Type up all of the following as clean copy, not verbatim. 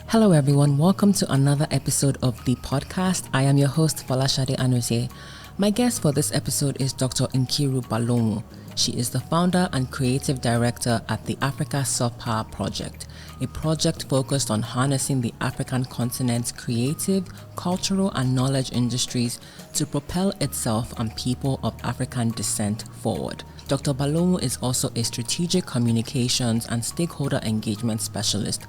Hello everyone, welcome to another episode of the podcast. I am your host, Folashade Anozie. My guest for this episode is Dr. Nkiru Balonwu. She is the founder and creative director at the Africa Soft Power Project, a project focused on harnessing the African continent's creative, cultural and knowledge industries to propel itself and people of African descent forward. Dr. Balonwu is also a strategic communications and stakeholder engagement specialist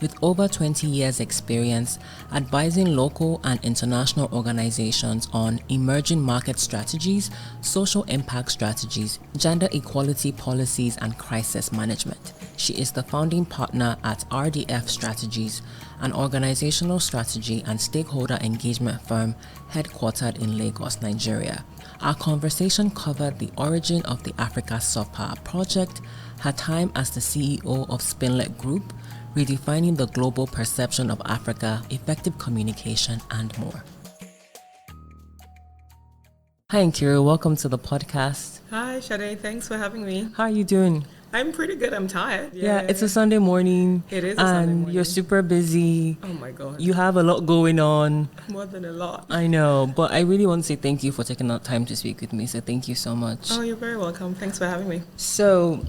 with over 20 years experience advising local and international organizations on emerging market strategies, social impact strategies, gender equality policies, and crisis management. She is the founding partner at RDF Strategies, an organizational strategy and stakeholder engagement firm headquartered in Lagos, Nigeria. Our conversation covered the origin of the Africa Soft Power Project, her time as the CEO of Spinlet Group, redefining the global perception of Africa, effective communication, and more. Hi Nkiru, welcome to the podcast. Hi Shade, thanks for having me. How are you doing? I'm pretty good, I'm tired. Yeah, it's a Sunday morning. It is a Sunday morning. You're super busy. Oh my God. You have a lot going on. More than a lot. I know, but I really want to say thank you for taking the time to speak with me, so thank you so much. Oh, you're very welcome. Thanks for having me. So,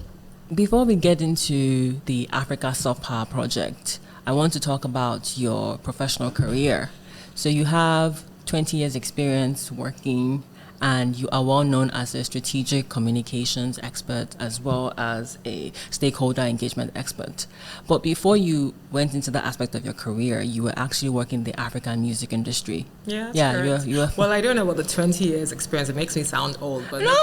before we get into the Africa Soft Power Project, I want to talk about your professional career. So you have 20 years experience working, and you are well known as a strategic communications expert as well as a stakeholder engagement expert. But before you went into that aspect of your career, you were actually working in the African music industry. Yeah, you were. Well, I don't know about the 20 years experience. It makes me sound old, but no,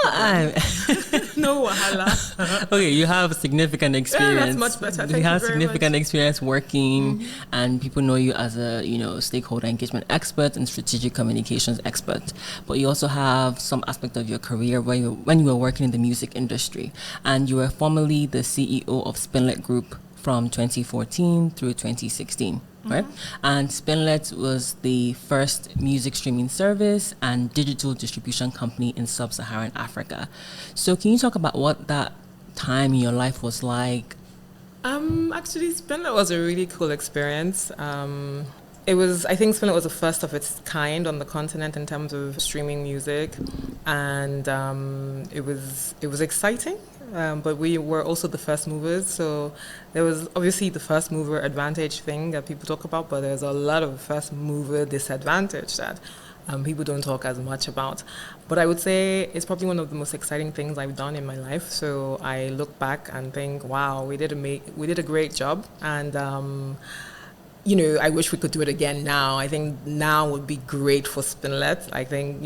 no wahala. Okay, you have significant experience. Yeah, that's much better. You have significant experience working, and people know you as a stakeholder engagement expert and strategic communications expert. But you also have some aspect of your career when you were working in the music industry, and you were formerly the CEO of Spinlet Group from 2014 through 2016. Right? And Spinlet was the first music streaming service and digital distribution company in sub-Saharan Africa. So can you talk about what that time in your life was like? Actually, Spinlet was a really cool experience. I think Spinlet was the first of its kind on the continent in terms of streaming music, and it was exciting. But we were also the first movers, so there was obviously the first mover advantage thing that people talk about, but there's a lot of first mover disadvantage that people don't talk as much about. But I would say it's probably one of the most exciting things I've done in my life. So I look back and think, wow, we did a great job, and I wish we could do it again now. I think now would be great for Spinlet. I think,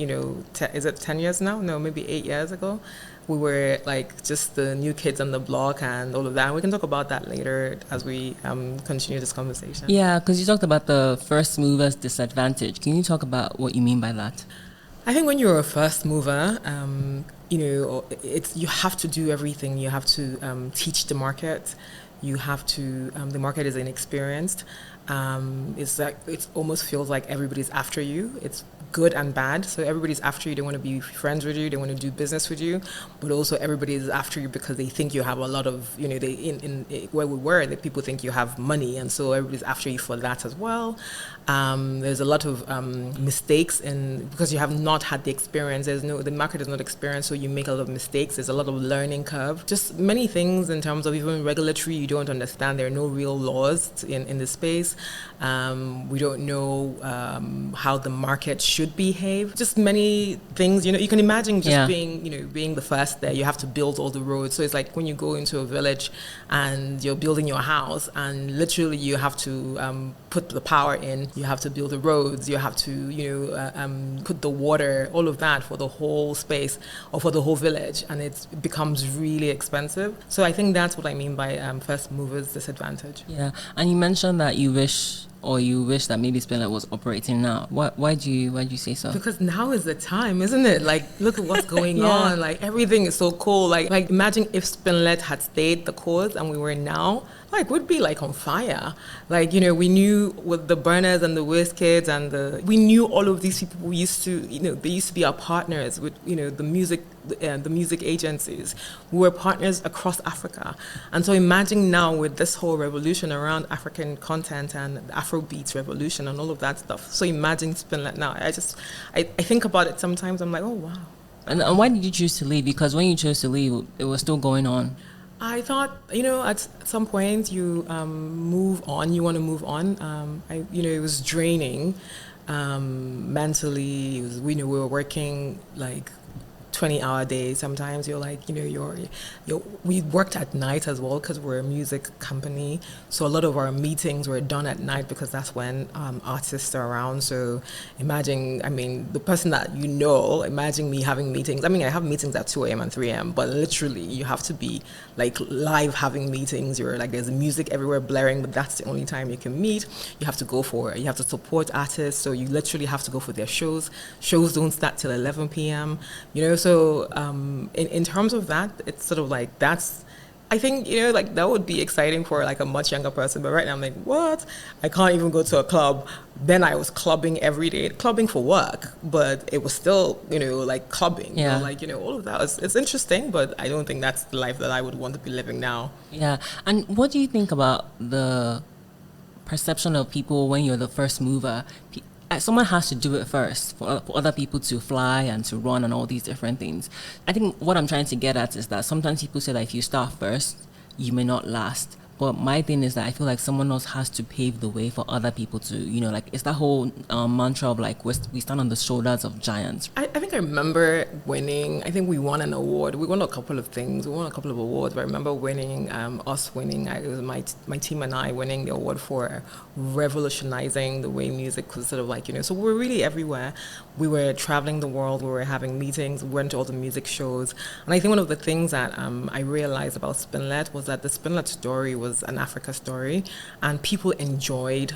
is it 10 years now? No, maybe 8 years ago. We were like just the new kids on the block and all of that. And we can talk about that later as we continue this conversation. Yeah, because you talked about the first mover's disadvantage. Can you talk about what you mean by that? I think when you're a first mover, you have to do everything. You have to teach the market. You have to, the market is inexperienced. It almost feels like everybody's after you. It's good and bad. So everybody's after you. They want to be friends with you. They want to do business with you. But also everybody is after you because they think you have a lot of, where we were, that people think you have money. And so everybody's after you for that as well. There's a lot of mistakes because you have not had the experience. The market is not experienced, so you make a lot of mistakes. There's a lot of learning curve. Just many things in terms of even regulatory, you don't understand. There are no real laws in this space. We don't know how the market should behave. Just many things. You can imagine just being the first there. You have to build all the roads. So it's like when you go into a village and you're building your house, and literally you have to put the power in. You have to build the roads. You have to put the water, all of that for the whole space or for the whole village, and it becomes really expensive. So I think that's what I mean by first movers disadvantage. Yeah, and you mentioned that you wish that maybe Spinlet was operating now. Why do you say so? Because now is the time, isn't it? Like, look at what's going on. Like, everything is so cool. Like imagine if Spinlet had stayed the course and we were now, we'd be like on fire. Like, we knew with the Burners and the WizKids and we knew all of these people. We used to, they used to be our partners with, the music agencies. We were partners across Africa. And so imagine now with this whole revolution around African content and Afrobeats revolution and all of that stuff. So imagine Spinlet now. I think about it sometimes. I'm like, oh wow. And why did you choose to leave? Because when you chose to leave, it was still going on. I thought, at some point you move on. You want to move on. It was draining mentally. We were working like 20-hour days. Sometimes you're like, we worked at night as well because we're a music company. So a lot of our meetings were done at night because that's when artists are around. So imagine, the person that imagine me having meetings. I have meetings at 2 a.m. and 3 a.m., but literally you have to be like live having meetings. You're like, there's music everywhere blaring, but that's the only time you can meet. You have to support artists. So you literally have to go for their shows. Shows don't start till 11 p.m., So in terms of that, it's sort of like I think, that would be exciting for like a much younger person. But right now I'm like, what? I can't even go to a club. Then I was clubbing every day, clubbing for work, but it was still, like clubbing. Yeah. All of that. It's interesting, but I don't think that's the life that I would want to be living now. Yeah. And what do you think about the perception of people when you're the first mover? Someone has to do it first for other people to fly and to run and all these different things. I think what I'm trying to get at is that sometimes people say that if you start first, you may not last. But my thing is that I feel like someone else has to pave the way for other people to, it's that whole mantra of like, we stand on the shoulders of giants. I think I remember winning. I think we won an award. We won a couple of things. We won a couple of awards. But I remember winning, it was my team and I winning the award for revolutionizing the way music was sort of like, so we were really everywhere. We were traveling the world. We were having meetings. We went to all the music shows. And I think one of the things that I realized about Spinlet was that the Spinlet story was an Africa story, and people enjoyed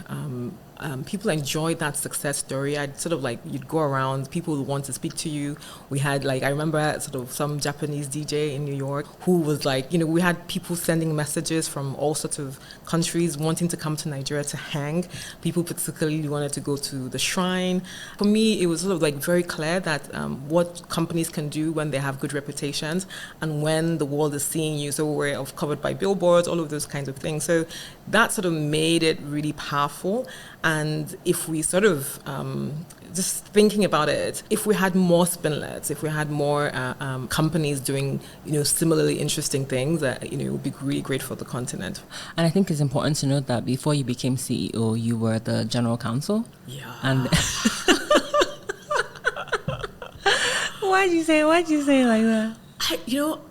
that success story. I'd sort of like, you'd go around, people would want to speak to you. We had I remember sort of some Japanese DJ in New York who was like, we had people sending messages from all sorts of countries wanting to come to Nigeria to hang. People particularly wanted to go to the shrine. For me, it was sort of like very clear that what companies can do when they have good reputations and when the world is seeing you. So we're covered by billboards, all of those kinds of things. So that sort of made it really powerful. And if we sort of, just thinking about it, if we had more Spinlets, if we had more companies doing, similarly interesting things, it would be really great for the continent. And I think it's important to note that before you became CEO, you were the general counsel. Yeah. And why'd you say it like that?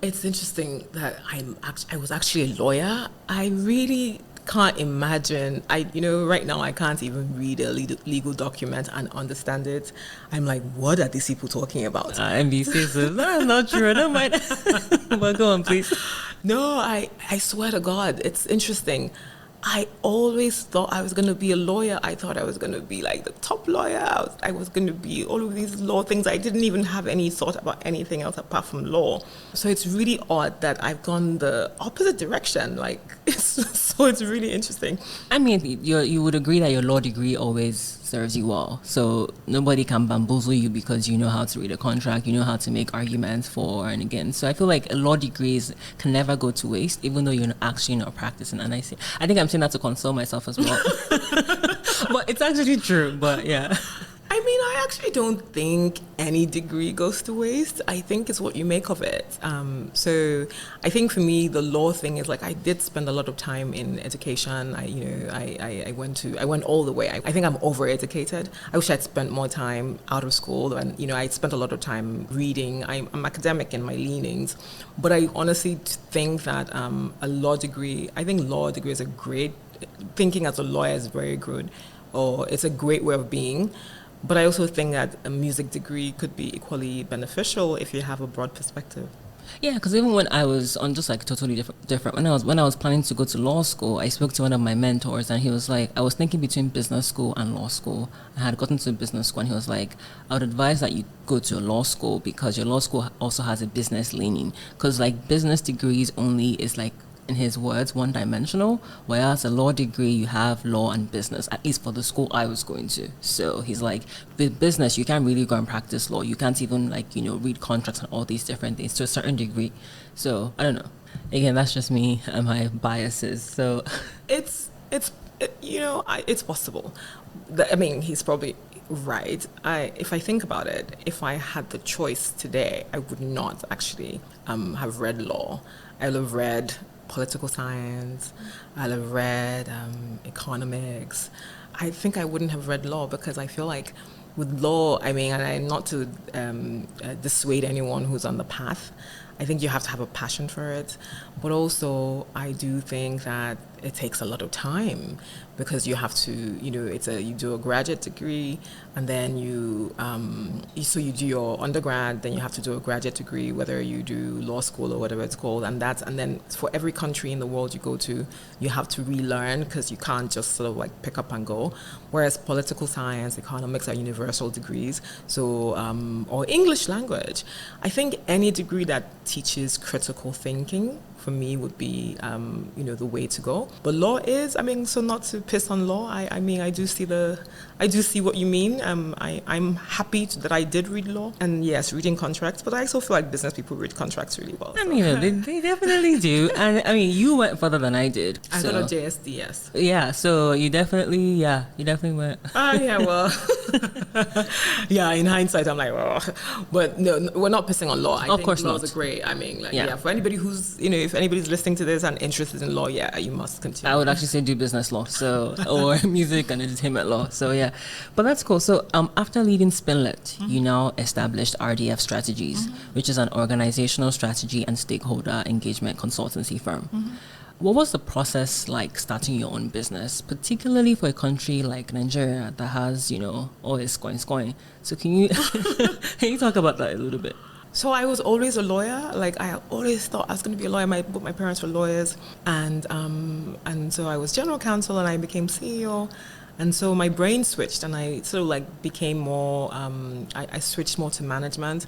It's interesting that I was actually a lawyer. I really can't imagine. Right now I can't even read a legal document and understand it. I'm like, what are these people talking about? NBC says, that's not true. I don't mind. But go on, please. No, I swear to God, it's interesting. I always thought I was going to be a lawyer. I thought I was going to be like the top lawyer. I was going to be all of these law things. I didn't even have any thought about anything else apart from law. So it's really odd that I've gone the opposite direction. So it's really interesting. I mean, you would agree that your law degree always serves you well. So nobody can bamboozle you because you know how to read a contract, you know how to make arguments for and against. So I feel like a law degrees can never go to waste, even though you're actually not practicing. And I think I'm saying that to console myself as well. But it's actually true. But yeah. I actually don't think any degree goes to waste. I think it's what you make of it. So I think for me, the law thing is I did spend a lot of time in education. I went all the way. I think I'm overeducated. I wish I'd spent more time out of school, and I spent a lot of time reading. I'm academic in my leanings, but I honestly think that a law degree. I think law degrees are great. Thinking as a lawyer is very good, or it's a great way of being. But I also think that a music degree could be equally beneficial if you have a broad perspective. Yeah, because even when I was on just totally different, when I was planning to go to law school, I spoke to one of my mentors, and he was like, I was thinking between business school and law school. I had gotten to business school, and he was like, I would advise that you go to a law school because your law school also has a business leaning. Because business degrees only is in his words, one-dimensional, whereas a law degree, you have law and business, at least for the school I was going to. So he's like, with business, you can't really go and practice law. You can't even, read contracts and all these different things to a certain degree. So, I don't know. Again, that's just me and my biases. So It's It's possible. He's probably right. If I think about it, if I had the choice today, I would not actually have read law. I would have read political science. I'd have read economics. I think I wouldn't have read law because I feel like with law, and I'm not to dissuade anyone who's on the path. I think you have to have a passion for it, but also I do think that it takes a lot of time because you have to, you do a graduate degree and then you do your undergrad, then you have to do a graduate degree, whether you do law school or whatever it's called, and then for every country in the world you go to, you have to relearn because you can't just sort of like pick up and go. Whereas political science, economics are universal degrees, so or English language. I think any degree that teaches critical thinking for me would be the way to go. But law is, so not to piss on law, I do see what you mean. I'm happy that I did read law, and yes, reading contracts, but I also feel like business people read contracts really well. So. They definitely do. And you went further than I did. I got a JSD, yes. Yeah, so you definitely went. Yeah, well, yeah, in hindsight, I'm like, oh. But no, we're not pissing on law. I think course laws not. are great. For anybody who's, if anybody's listening to this and interested in law, yeah, you must continue. I would actually say do business law, or music and entertainment law. So yeah, but that's cool. So after leading Spinlet, you now established RDF Strategies, which is an organizational strategy and stakeholder engagement consultancy firm. What was the process like starting your own business, particularly for a country like Nigeria that has, all this coin? So can you talk about that a little bit? So I was always a lawyer. Like I always thought I was going to be a lawyer. Both my parents were lawyers, and so I was general counsel, and I became CEO. And so my brain switched, and I sort of like became more. I switched more to management.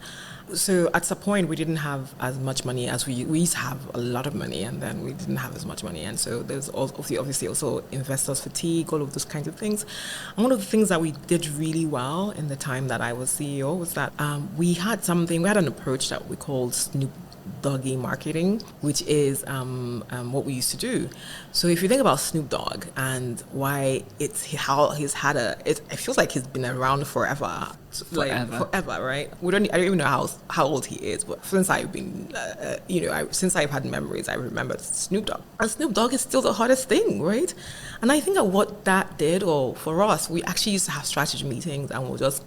So at some point we didn't have as much money as we used to have a lot of money, and then we didn't have as much money, and so there's obviously also investors fatigue, all of those kinds of things. And one of the things that we did really well in the time that I was CEO was that we had an approach that we called Snoop Doggy marketing, which is what we used to do. So if you think about Snoop Dogg and why it feels like he's been around forever. Forever, right? I don't even know how old he is, but since I've been, since I've had memories, I remember Snoop Dogg. And Snoop Dogg is still the hottest thing, right? And I think that what that did, or for us, we actually used to have strategy meetings, and we'll just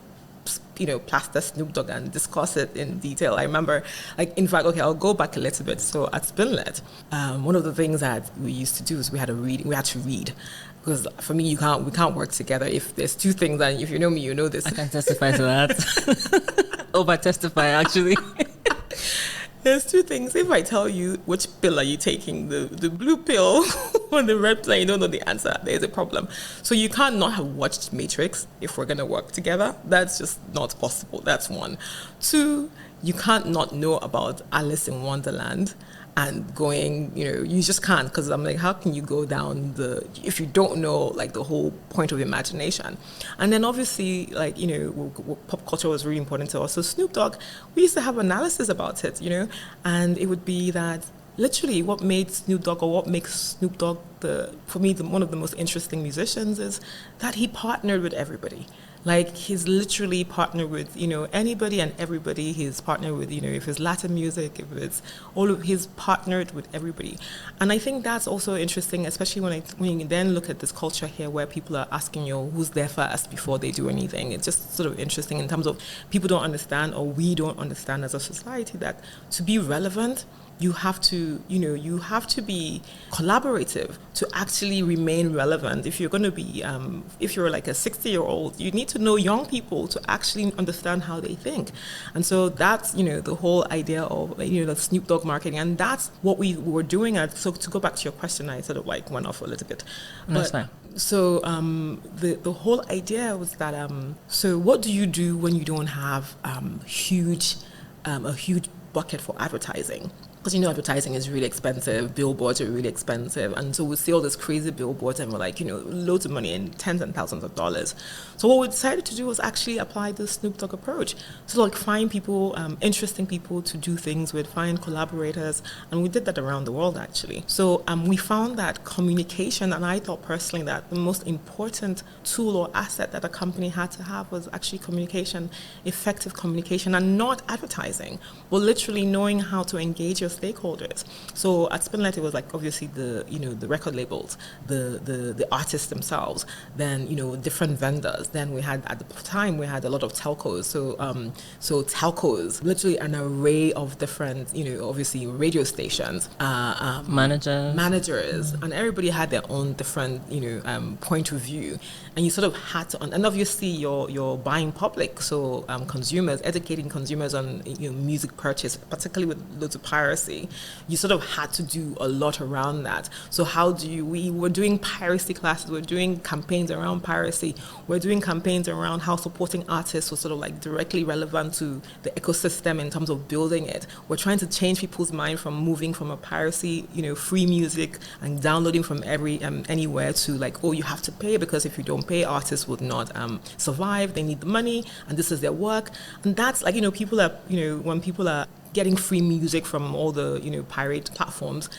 plaster Snoop Dogg and discuss it in detail. I remember, in fact, I'll go back a little bit. So at Spinlet, one of the things that we used to do is we had to read. Because for me, we can't work together if there's two things, and if you know me, you know this. I can testify to that. Over testify, actually. There's two things. If I tell you which pill are you taking, the blue pill or the red pill, you don't know the answer, there's a problem. So you can't not have watched Matrix if we're going to work together. That's just not possible. That's one. Two, you can't not know about Alice in Wonderland and going, you just can't, because I'm like, how can you go down if you don't know, the whole point of imagination? And then obviously, pop culture was really important to us. So Snoop Dogg, we used to have analysis about it, and it would be that literally what made Snoop Dogg, or what makes Snoop Dogg, for me, one of the most interesting musicians is that he partnered with everybody. He's literally partnered with, anybody and everybody. He's partnered with, if it's Latin music, if it's he's partnered with everybody. And I think that's also interesting, especially when you then look at this culture here where people are asking who's there first before they do anything. It's just sort of interesting in terms of people don't understand, or we don't understand as a society, that to be relevant, you have to be collaborative to actually remain relevant. If you're going to be, if you're like a 60-year-old, you need to know young people to actually understand how they think. And so that's, the whole idea of, the Snoop Dogg marketing. And that's what we were doing. So to go back to your question, I sort of went off a little bit. That's fine. So the whole idea was that, so what do you do when you don't have a huge bucket for advertising? because advertising is really expensive, billboards are really expensive, and so we see all these crazy billboards and we're like, loads of money and tens and thousands of dollars. So what we decided to do was actually apply the Snoop Dogg approach. So like find people, interesting people to do things with, find collaborators, and we did that around the world actually. So we found that communication, and I thought personally that the most important tool or asset that a company had to have was actually communication, effective communication, and not advertising, but literally knowing how to engage your stakeholders. So at Spinlet, it was like obviously the record labels, the artists themselves, then different vendors. Then we had at the time we had a lot of telcos. So telcos, literally an array of different obviously radio stations, managers, and everybody had their own different point of view, and you sort of had to, and obviously you're buying public, so consumers, educating consumers on music purchase, particularly with loads of piracy. You sort of had to do a lot around that. So we were doing piracy classes, we're doing campaigns around piracy, we're doing campaigns around how supporting artists was sort of like directly relevant to the ecosystem in terms of building it. We're trying to change people's mind from moving from a piracy, free music and downloading from anywhere to like, oh, you have to pay, because if you don't pay, artists would not survive. They need the money, and this is their work. And that's like, people are, when people are getting free music from all the, pirate platforms,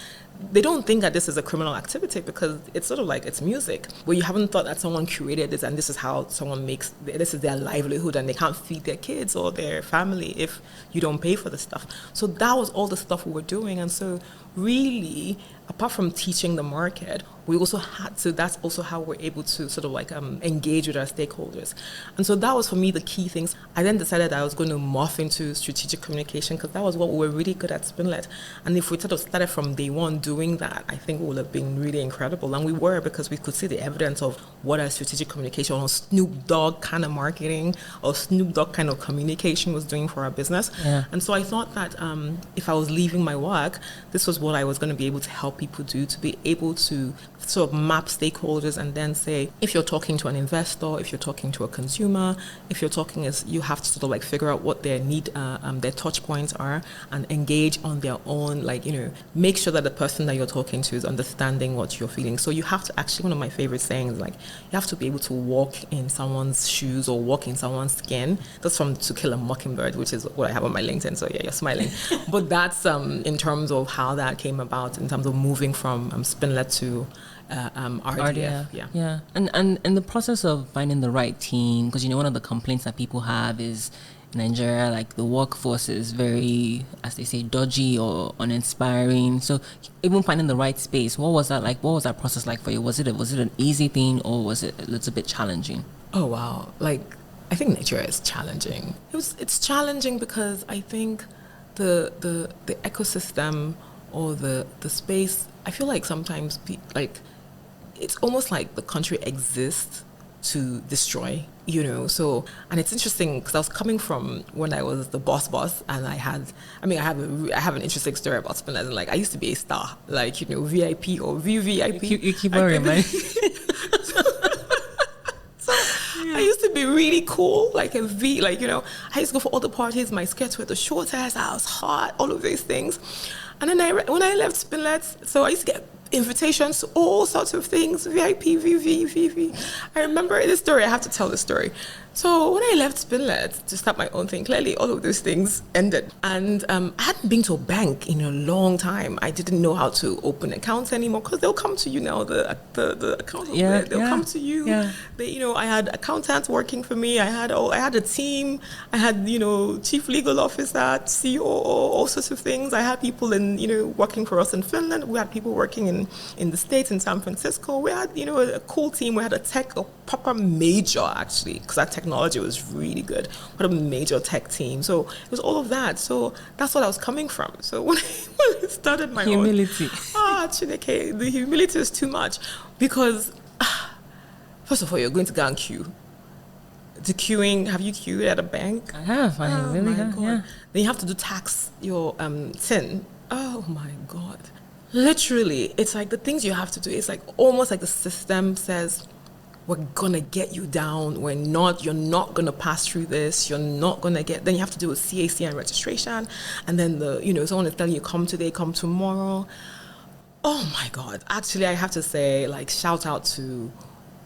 they don't think that this is a criminal activity, because it's sort of like it's music, where you haven't thought that someone curated this and this is how someone this is their livelihood, and they can't feed their kids or their family if you don't pay for the stuff. So that was all the stuff we were doing. And so really, apart from teaching the market, we also had to, that's also how we're able to sort of like engage with our stakeholders. And so that was for me the key things. I then decided I was going to morph into strategic communication, because that was what we were really good at Spinlet. And if we sort of started from day one doing that, I think it would have been really incredible. And we were, because we could see the evidence of what our strategic communication or Snoop Dogg kind of marketing or Snoop Dogg kind of communication was doing for our business. Yeah. And so I thought that if I was leaving my work, this was what I was going to be able to help people do, to be able to sort of map stakeholders and then say, if you're talking to an investor, if you're talking to a consumer, if you're talking, you have to sort of like figure out what their their touch points are, and engage on their own, like, make sure that the person that you're talking to is understanding what you're feeling. So you have to actually, one of my favorite sayings, like, you have to be able to walk in someone's shoes or walk in someone's skin. That's from To Kill a Mockingbird, which is what I have on my LinkedIn. So yeah, you're smiling. But that's in terms of how that came about, in terms of moving from Spinlet to RDF. Yeah. And in the process of finding the right team, because one of the complaints that people have is in Nigeria, like the workforce is very, as they say, dodgy or uninspiring. So even finding the right space, what was that like? What was that process like for you? Was it an easy thing, or was it a little bit challenging? Oh wow! Like, I think Nigeria is challenging. It's challenging because I think the ecosystem or the space, I feel like sometimes it's almost like the country exists to destroy, so, and it's interesting because I was coming from when I was the boss, and I have an interesting story about Spinlet, and like I used to be a star, like, VIP or VVIP. You keep on reminding. I used to be really cool, like a V, like, I used to go for all the parties, my skirts were the shortest, I was hot, all of these things. And then when I left Spinlet, so I used to get invitations to all sorts of things, VIP, VV. I remember this story, I have to tell the story. So when I left Spinlet to start my own thing, clearly all of those things ended. And I hadn't been to a bank in a long time. I didn't know how to open accounts anymore, because they'll come to you now, the account, they'll come to you. Yeah. I had accountants working for me. I had a team. I had, chief legal officer, CEO, all sorts of things. I had people working for us in Finland. We had people working in the States, in San Francisco. We had, a cool team. We had a proper major, actually, because our technology was really good. But a major tech team. So it was all of that. So that's what I was coming from. So when I started my humility. Chineke, the humility is too much, because first of all, you're going to go and queue. The queuing, have you queued at a bank? I have. I really have. God. Yeah. Then you have to do tax your tin. Oh my God. Literally, it's like the things you have to do. It's like almost like the system says, we're gonna get you down. You're not gonna pass through this. You're not gonna get. Then you have to do a CAC and registration, and then someone is telling you come today, come tomorrow. Oh my God! Actually, I have to say, like, shout out to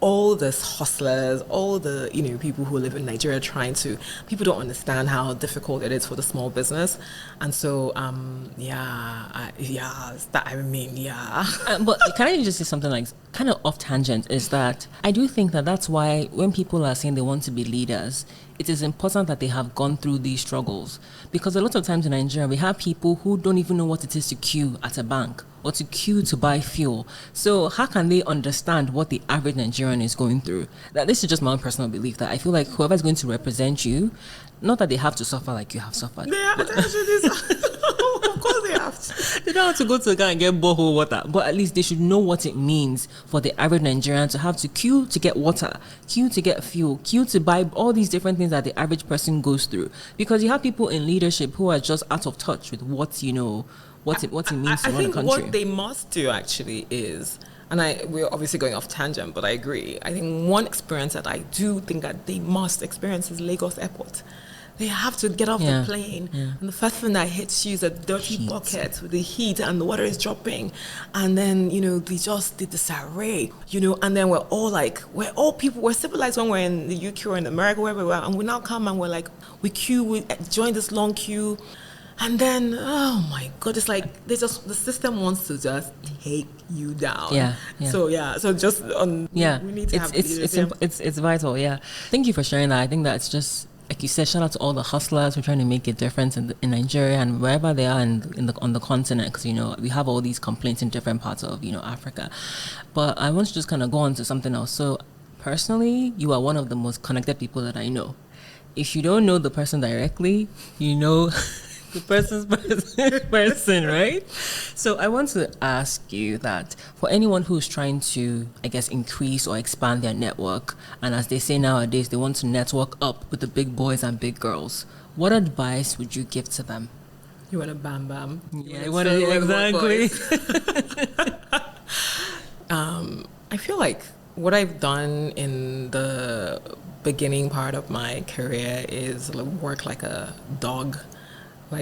all the hustlers, all the people who live in Nigeria people don't understand how difficult it is for the small business, and so But can I just say something like kind of off tangent? Is that I do think that's why when people are saying they want to be leaders, it is important that they have gone through these struggles, because a lot of times in Nigeria we have people who don't even know what it is to queue at a bank or to queue to buy fuel. So how can they understand what the average Nigerian is going through? That this is just my own personal belief, that I feel like whoever is going to represent you, not that they have to suffer like you have suffered. Yeah, of course they have to. They don't have to go to the guy and get borehole water, but at least they should know what it means for the average Nigerian to have to queue to get water, queue to get fuel, queue to buy all these different things that the average person goes through. Because you have people in leadership who are just out of touch with what it means to run a country. I think what they must do actually is, and we're obviously going off tangent, but I agree. I think one experience that I do think that they must experience is Lagos Airport. They have to get off the plane, and the first thing that hits you is a dirty bucket with the heat, and the water is dropping, and then they just did disarray, and then we're civilized when we're in the UK or in America, wherever we are, and we now come and we're like, we join this long queue. And then, oh my God, it's like the system wants to just take you down. Yeah. So just we need to have it's vital. Yeah. Thank you for sharing that. I think that's just, like you said, shout out to all the hustlers who are trying to make a difference in Nigeria and wherever they are on the continent, because we have all these complaints in different parts of Africa. But I want to just kind of go on to something else. So personally, you are one of the most connected people that I know. If you don't know the person directly, the person's person, right? So I want to ask you that for anyone who's trying to, I guess, increase or expand their network, and as they say nowadays, they want to network up with the big boys and big girls, what advice would you give to them? You want a bam bam? Yeah, exactly. I feel like what I've done in the beginning part of my career is work like a dog.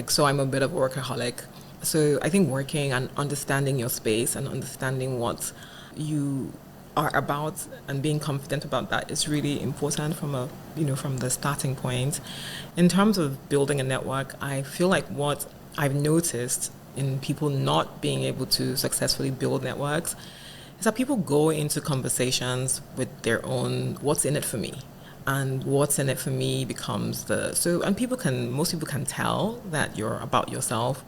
So I'm a bit of a workaholic. So I think working and understanding your space and understanding what you are about and being confident about that is really important from the starting point. In terms of building a network, I feel like what I've noticed in people not being able to successfully build networks is that people go into conversations with their own, what's in it for me? And what's in it for me becomes most people can tell that you're about yourself.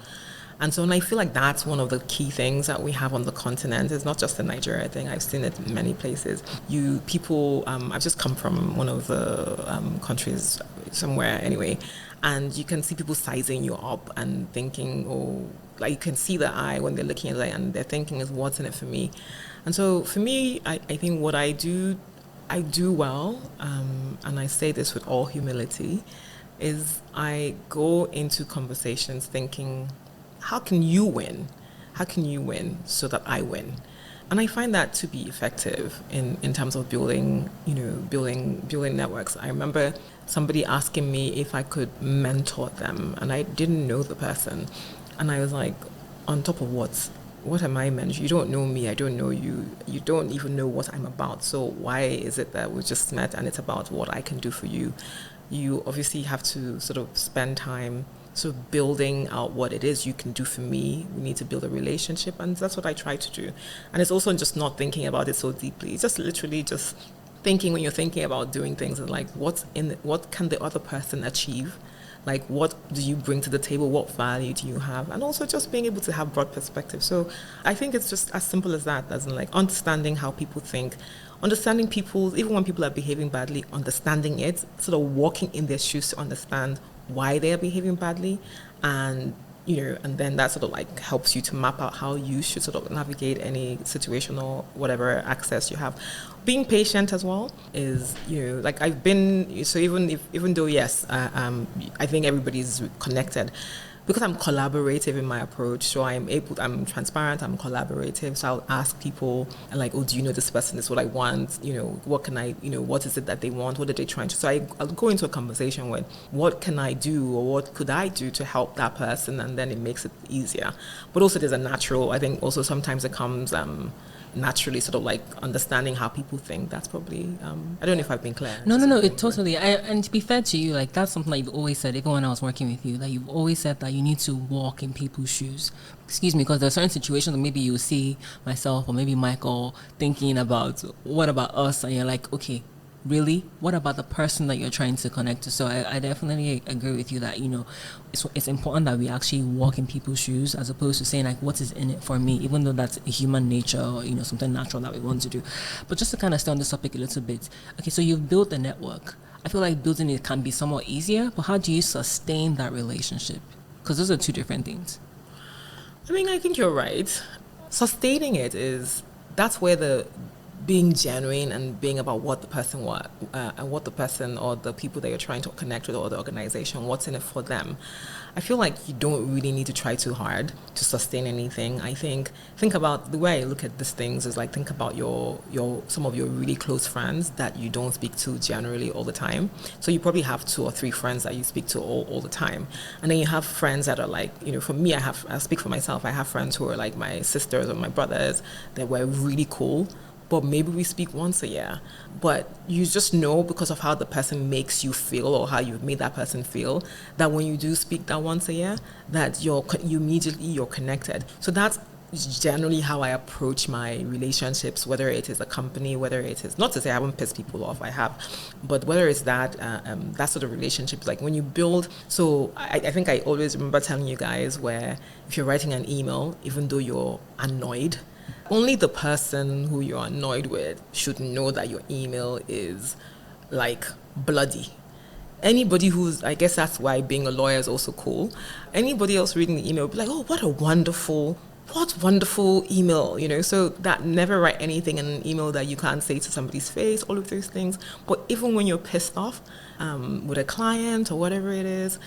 And I feel like that's one of the key things that we have on the continent. It's not just a Nigeria thing. I've seen it in many places. I've just come from one of the countries somewhere anyway, and you can see people sizing you up and thinking, you can see the eye when they're looking at it and they're thinking is what's in it for me. And so for me, I think what I do well, and I say this with all humility, is I go into conversations thinking, how can you win? How can you win so that I win? And I find that to be effective in terms of building networks. I remember somebody asking me if I could mentor them, and I didn't know the person. And I was like, on top of what am I mentoring? You don't know me, I don't know you. You don't even know what I'm about. So why is it that we just met and it's about what I can do for you? You obviously have to sort of spend time sort of building out what it is you can do for me. We need to build a relationship, and that's what I try to do. And it's also just not thinking about it so deeply. It's just literally just thinking when you're thinking about doing things, and like what can the other person achieve? Like, what do you bring to the table? What value do you have? And also just being able to have broad perspective. So I think it's just as simple as that, as in like understanding how people think, understanding people, even when people are behaving badly, understanding it, sort of walking in their shoes to understand why they are behaving badly. And and then that sort of like helps you to map out how you should sort of navigate any situation or whatever access you have. Being patient as well is, like I've been, so even though, yes, I think everybody's connected, because I'm collaborative in my approach, so I'm transparent, I'm collaborative, so I'll ask people, like, oh, do you know this person? This is what I want, what can I, what is it that they want? What are they trying to, so I'll go into a conversation with, what can I do, or what could I do to help that person? And then it makes it easier. But also there's a natural, I think also sometimes it comes, naturally, sort of like understanding how people think. That's probably I don't know if I've been clear. No, it totally. And to be fair to you, like, that's something that you've always said, even when I was working with you, that you've always said that you need to walk in people's shoes. Excuse me, because there are certain situations that maybe you see myself or maybe Michael thinking about, what about us? And you're like, okay, really? What about the person that you're trying to connect to? So I definitely agree with you that, it's important that we actually walk in people's shoes, as opposed to saying, like, what is in it for me, even though that's a human nature or, something natural that we want to do. But just to kind of stay on this topic a little bit. Okay, so you've built a network. I feel like building it can be somewhat easier, but how do you sustain that relationship? Because those are two different things. I mean, I think you're right. Sustaining it that's where the being genuine and being about what the person wants, and what the person or the people that you're trying to connect with, or the organization, what's in it for them. I feel like you don't really need to try too hard to sustain anything. I think about the way I look at these things is like, think about your some of your really close friends that you don't speak to generally all the time. So you probably have 2 or 3 friends that you speak to all the time, and then you have friends that are like, for me, I speak for myself. I have friends who are like my sisters or my brothers that were really cool, but maybe we speak once a year. But you just know, because of how the person makes you feel, or how you've made that person feel, that when you do speak that once a year, that you're connected. So that's generally how I approach my relationships, whether it is a company, whether it is, not to say I haven't pissed people off, I have, but whether it's that sort of relationship, like when you build. So I think I always remember telling you guys, where if you're writing an email, even though you're annoyed, only the person who you're annoyed with should know that your email is like bloody. Anybody who's, I guess that's why being a lawyer is also cool. Anybody else reading the email will be like, oh, what wonderful email, So that, never write anything in an email that you can't say to somebody's face, all of those things. But even when you're pissed off with a client or whatever it is,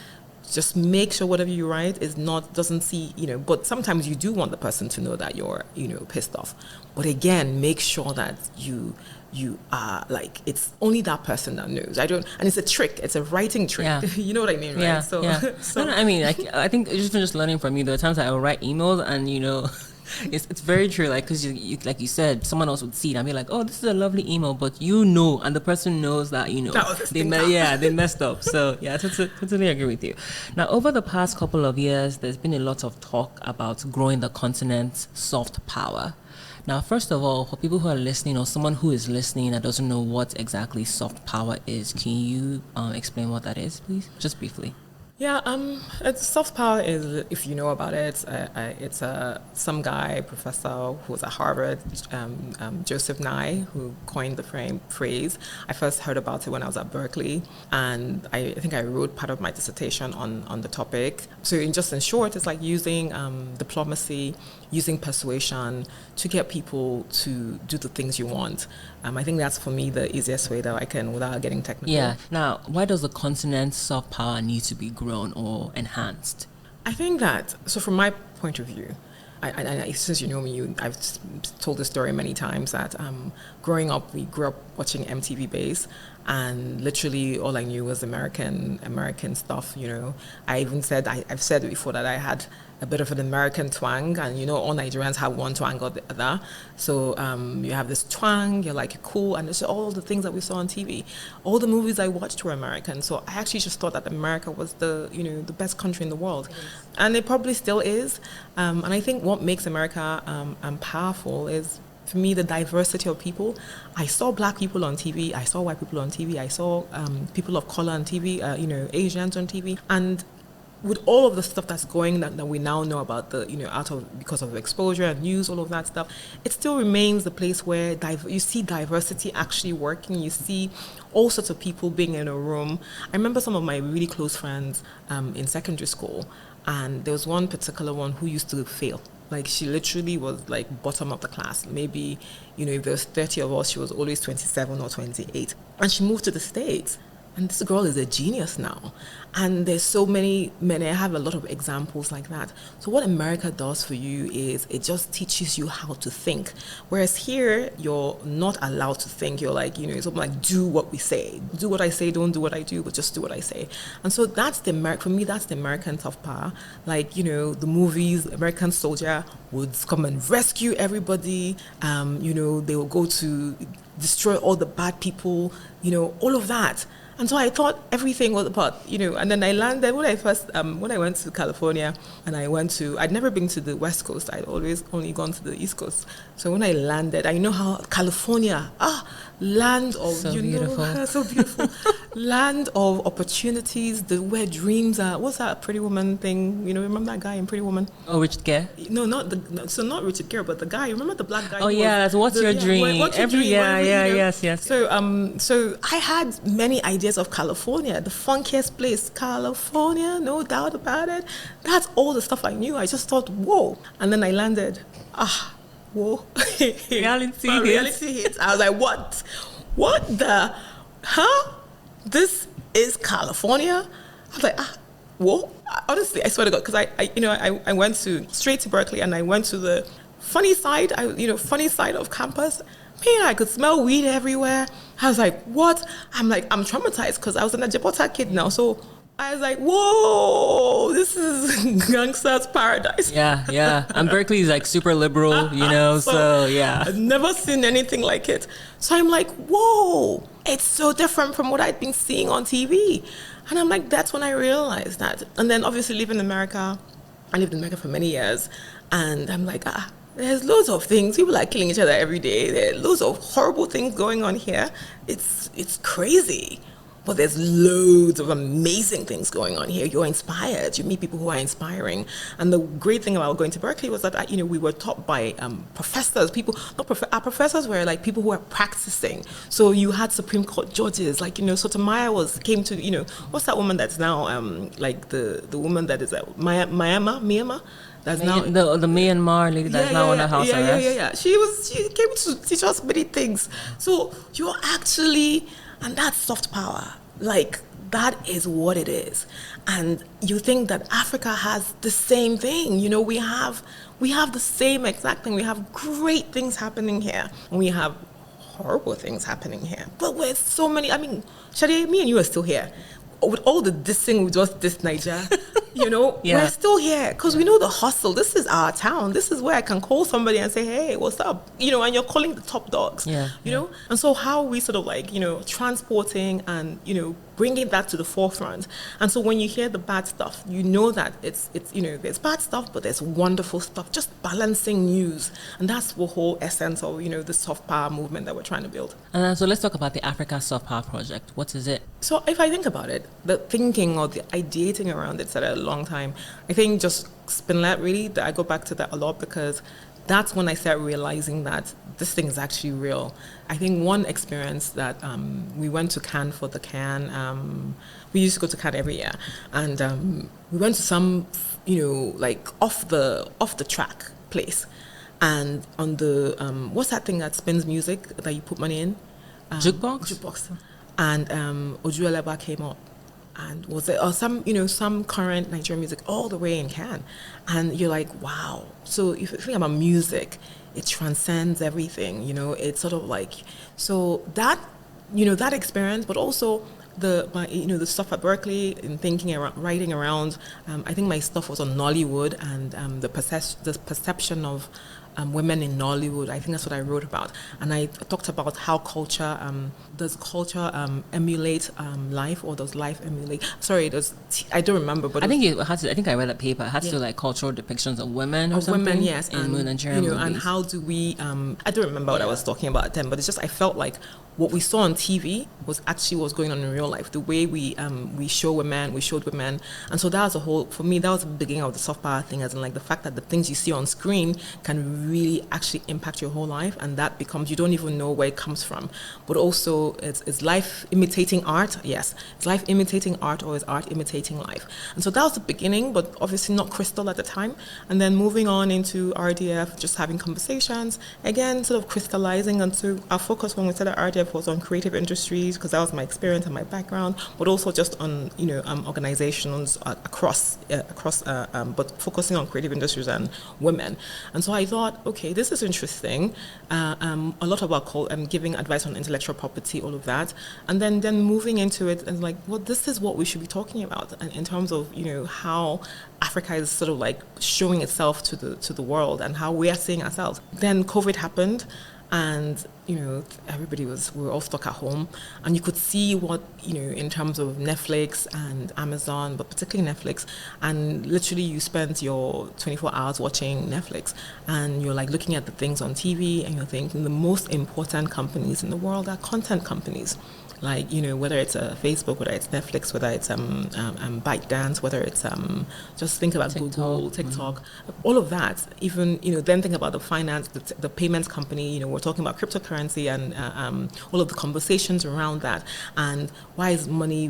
just make sure whatever you write doesn't see, but sometimes you do want the person to know that you're, pissed off. But again, make sure that you are like, it's only that person that knows. And it's a trick. It's a writing trick. Yeah. You know what I mean, right? Yeah, So, yeah. so. No, I mean, I think just learning from you, there are times that I will write emails and, it's very true, like, because you like you said, someone else would see it and be like, oh, this is a lovely email, but and the person knows that, they messed up. So yeah, I totally agree with you. Now, over the past couple of years, there's been a lot of talk about growing the continent's soft power. Now, first of all, for people who are listening, or someone who is listening that doesn't know what exactly soft power is, can you explain what that is, please, just briefly? Yeah, soft power is, if you know about it, it's some guy, professor who was at Harvard, Joseph Nye, who coined the phrase. I first heard about it when I was at Berkeley, and I think I wrote part of my dissertation on the topic. So in short, it's like using diplomacy, using persuasion to get people to do the things you want. I think that's, for me, the easiest way that I can, without getting technical. Yeah. Now, why does the continent's soft power need to be grown or enhanced? I think that, so from my point of view, I since you know me, I've told this story many times, that growing up, we grew up watching MTV Base, and literally all I knew was American stuff. I even said, I've said it before, that I had a bit of an American twang, and all Nigerians have one twang or the other. So you have this twang, you're like cool, and it's all the things that we saw on TV. All the movies I watched were American, so I actually just thought that America was the best country in the world, and it probably still is. And I think what makes America powerful is, for me, the diversity of people. I saw black people on TV, I saw white people on TV, I saw people of color on TV, Asians on TV, and with all of the stuff that's going that we now know about, because of exposure and news, all of that stuff, it still remains the place where you see diversity actually working. You see all sorts of people being in a room. I remember some of my really close friends in secondary school, and there was one particular one who used to fail. Like, she literally was like bottom of the class. Maybe, if there was 30 of us, she was always 27 or 28. And she moved to the States. And this girl is a genius now. And there's so many men. I have a lot of examples like that. So what America does for you is it just teaches you how to think. Whereas here, you're not allowed to think. You're like, it's something like, do what we say. Do what I say, don't do what I do, but just do what I say. And so that's for me, that's the American soft power. Like, the movies, American soldier would come and rescue everybody. They will go to destroy all the bad people, all of that. And so I thought everything was about, and then I landed when I went to California, and I'd never been to the West Coast. I'd always only gone to the East Coast. So when I landed, I know how California, land of, so beautiful. So beautiful, land of opportunities, where dreams are. What's that Pretty Woman thing? Remember that guy in Pretty Woman? Oh, Richard Gere? No, not Richard Gere, but the guy. Remember the black guy? Oh, yeah. So what's your dream? What's your dream? Yes. So I had many ideas of California, the funkiest place, California, no doubt about it. That's all the stuff I knew. I just thought, whoa. And then I landed, whoa. Reality hits. I was like, what? What the? This is California? I was like, whoa. Honestly, I swear to God, because I went straight to Berkeley, and I went to the funny side of campus. Man, I could smell weed everywhere. I was like, what? I'm traumatized because I was an Ajibota kid now. So I was like, whoa, this is gangster's paradise. Yeah. And Berkeley is like super liberal, so yeah. I've never seen anything like it. So I'm like, whoa, it's so different from what I'd been seeing on TV. And I'm like, that's when I realized that. And then obviously living in America, I lived in America for many years. And I'm like, there's loads of things. People are killing each other every day. There are loads of horrible things going on here. It's crazy. But there's loads of amazing things going on here. You're inspired. You meet people who are inspiring. And the great thing about going to Berkeley was that, we were taught by professors. Our professors were like people who were practicing. So you had Supreme Court judges. Like, Sotomayor came to, what's that woman that's now, like the woman that is Myanmar? That's now the Myanmar lady that's now on the house arrest. Yeah. She came to teach us many things. So you're actually, and that's soft power. Like, that is what it is. And you think that Africa has the same thing. We have the same exact thing. We have great things happening here, and we have horrible things happening here. But with so many, Shade, me and you are still here. With all the dissing with just this Niger, we're still here because we know the hustle. This is our town. This is where I can call somebody and say, hey, what's up? And you're calling the top dogs, And so how are we sort of like, transporting and, bringing that to the forefront. And so when you hear the bad stuff, you know that it's there's bad stuff, but there's wonderful stuff, just balancing news. And that's the whole essence of, the soft power movement that we're trying to build. So let's talk about the Africa Soft Power Project. What is it? So if I think about it, the thinking or the ideating around it started a long time. I think just Spinlet, really, I go back to that a lot because that's when I started realizing that this thing is actually real. I think one experience that we went to Cannes for the Cannes. We used to go to Cannes every year, and we went to some, like off the track place, and on the what's that thing that spins music that you put money in? Jukebox. And Ojueleba came up. And was it some current Nigerian music all the way in Cannes, and you're like, wow. So if you think about music, it transcends everything. It's sort of like, so that that experience, but also the stuff at Berkeley and thinking around, writing around. I think my stuff was on Nollywood and the perception of women in Nollywood. I think that's what I wrote about, and I talked about how culture does culture emulate life, or does life emulate? Sorry, I don't remember, but I think it had to. I think I read a paper. It had to do like cultural depictions of women or something. Women, yes, in Nigerian movies. And how do we? I don't remember what I was talking about then, but it's just I felt like what we saw on TV was actually what's going on in real life. The way we showed women, and so that was for me, that was the beginning of the soft power thing, as in like the fact that the things you see on screen can really actually impact your whole life, and that becomes, you don't even know where it comes from. But also, it's life imitating art. Yes, it's life imitating art, or is art imitating life? And so that was the beginning, but obviously not crystal at the time. And then moving on into RDF, just having conversations, again, sort of crystallizing. And so our focus when we started RDF initiative was on creative industries because that was my experience and my background, but also just on organizations across, but focusing on creative industries and women. And so I thought, okay, this is interesting. A lot about giving advice on intellectual property, all of that, and then moving into it and like, well, this is what we should be talking about, and in terms of how Africa is sort of like showing itself to the world and how we are seeing ourselves. Then COVID happened, and we were all stuck at home, and you could see what in terms of Netflix and Amazon, but particularly Netflix, and literally you spend your 24 hours watching Netflix, and you're like looking at the things on TV, and you're thinking the most important companies in the world are content companies. Like, whether it's Facebook, whether it's Netflix, whether it's ByteDance, whether it's just think about TikTok. Google, TikTok, all of that. Even, then think about the finance, the payments company. We're talking about cryptocurrency and all of the conversations around that. And why is money,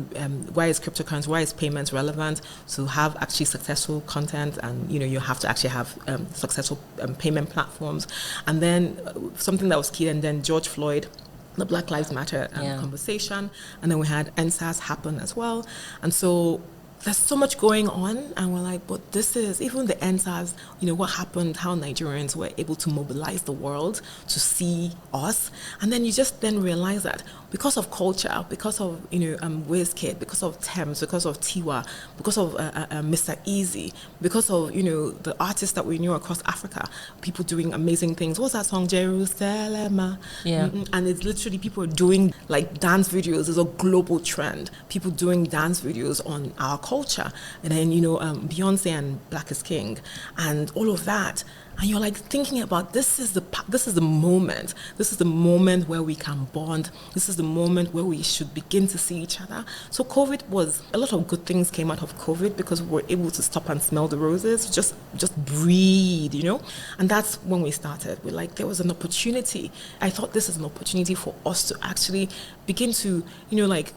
why is cryptocurrency, why is payments relevant? To have actually successful content, and, you have to actually have successful payment platforms. And then something that was key, and then George Floyd, the Black Lives Matter conversation, and then we had NSAS happen as well. And so there's so much going on, and we're like, but this is, even the NSAS, what happened, how Nigerians were able to mobilize the world to see us. And then you just then realize that because of culture, because of, Wizkid, because of Thames, because of Tiwa, because of Mr. Easy, because of, the artists that we knew across Africa, people doing amazing things. What's that song, Jerusalem? Yeah. And it's literally people are doing like dance videos. It's a global trend. People doing dance videos on our culture. And then, Beyonce and Black is King and all of that. And you're like thinking about this is the moment. This is the moment where we can bond. This is the moment where we should begin to see each other. So COVID was, a lot of good things came out of COVID because we were able to stop and smell the roses, just breathe, And that's when we started. We're like, there was an opportunity. I thought this is an opportunity for us to actually begin to,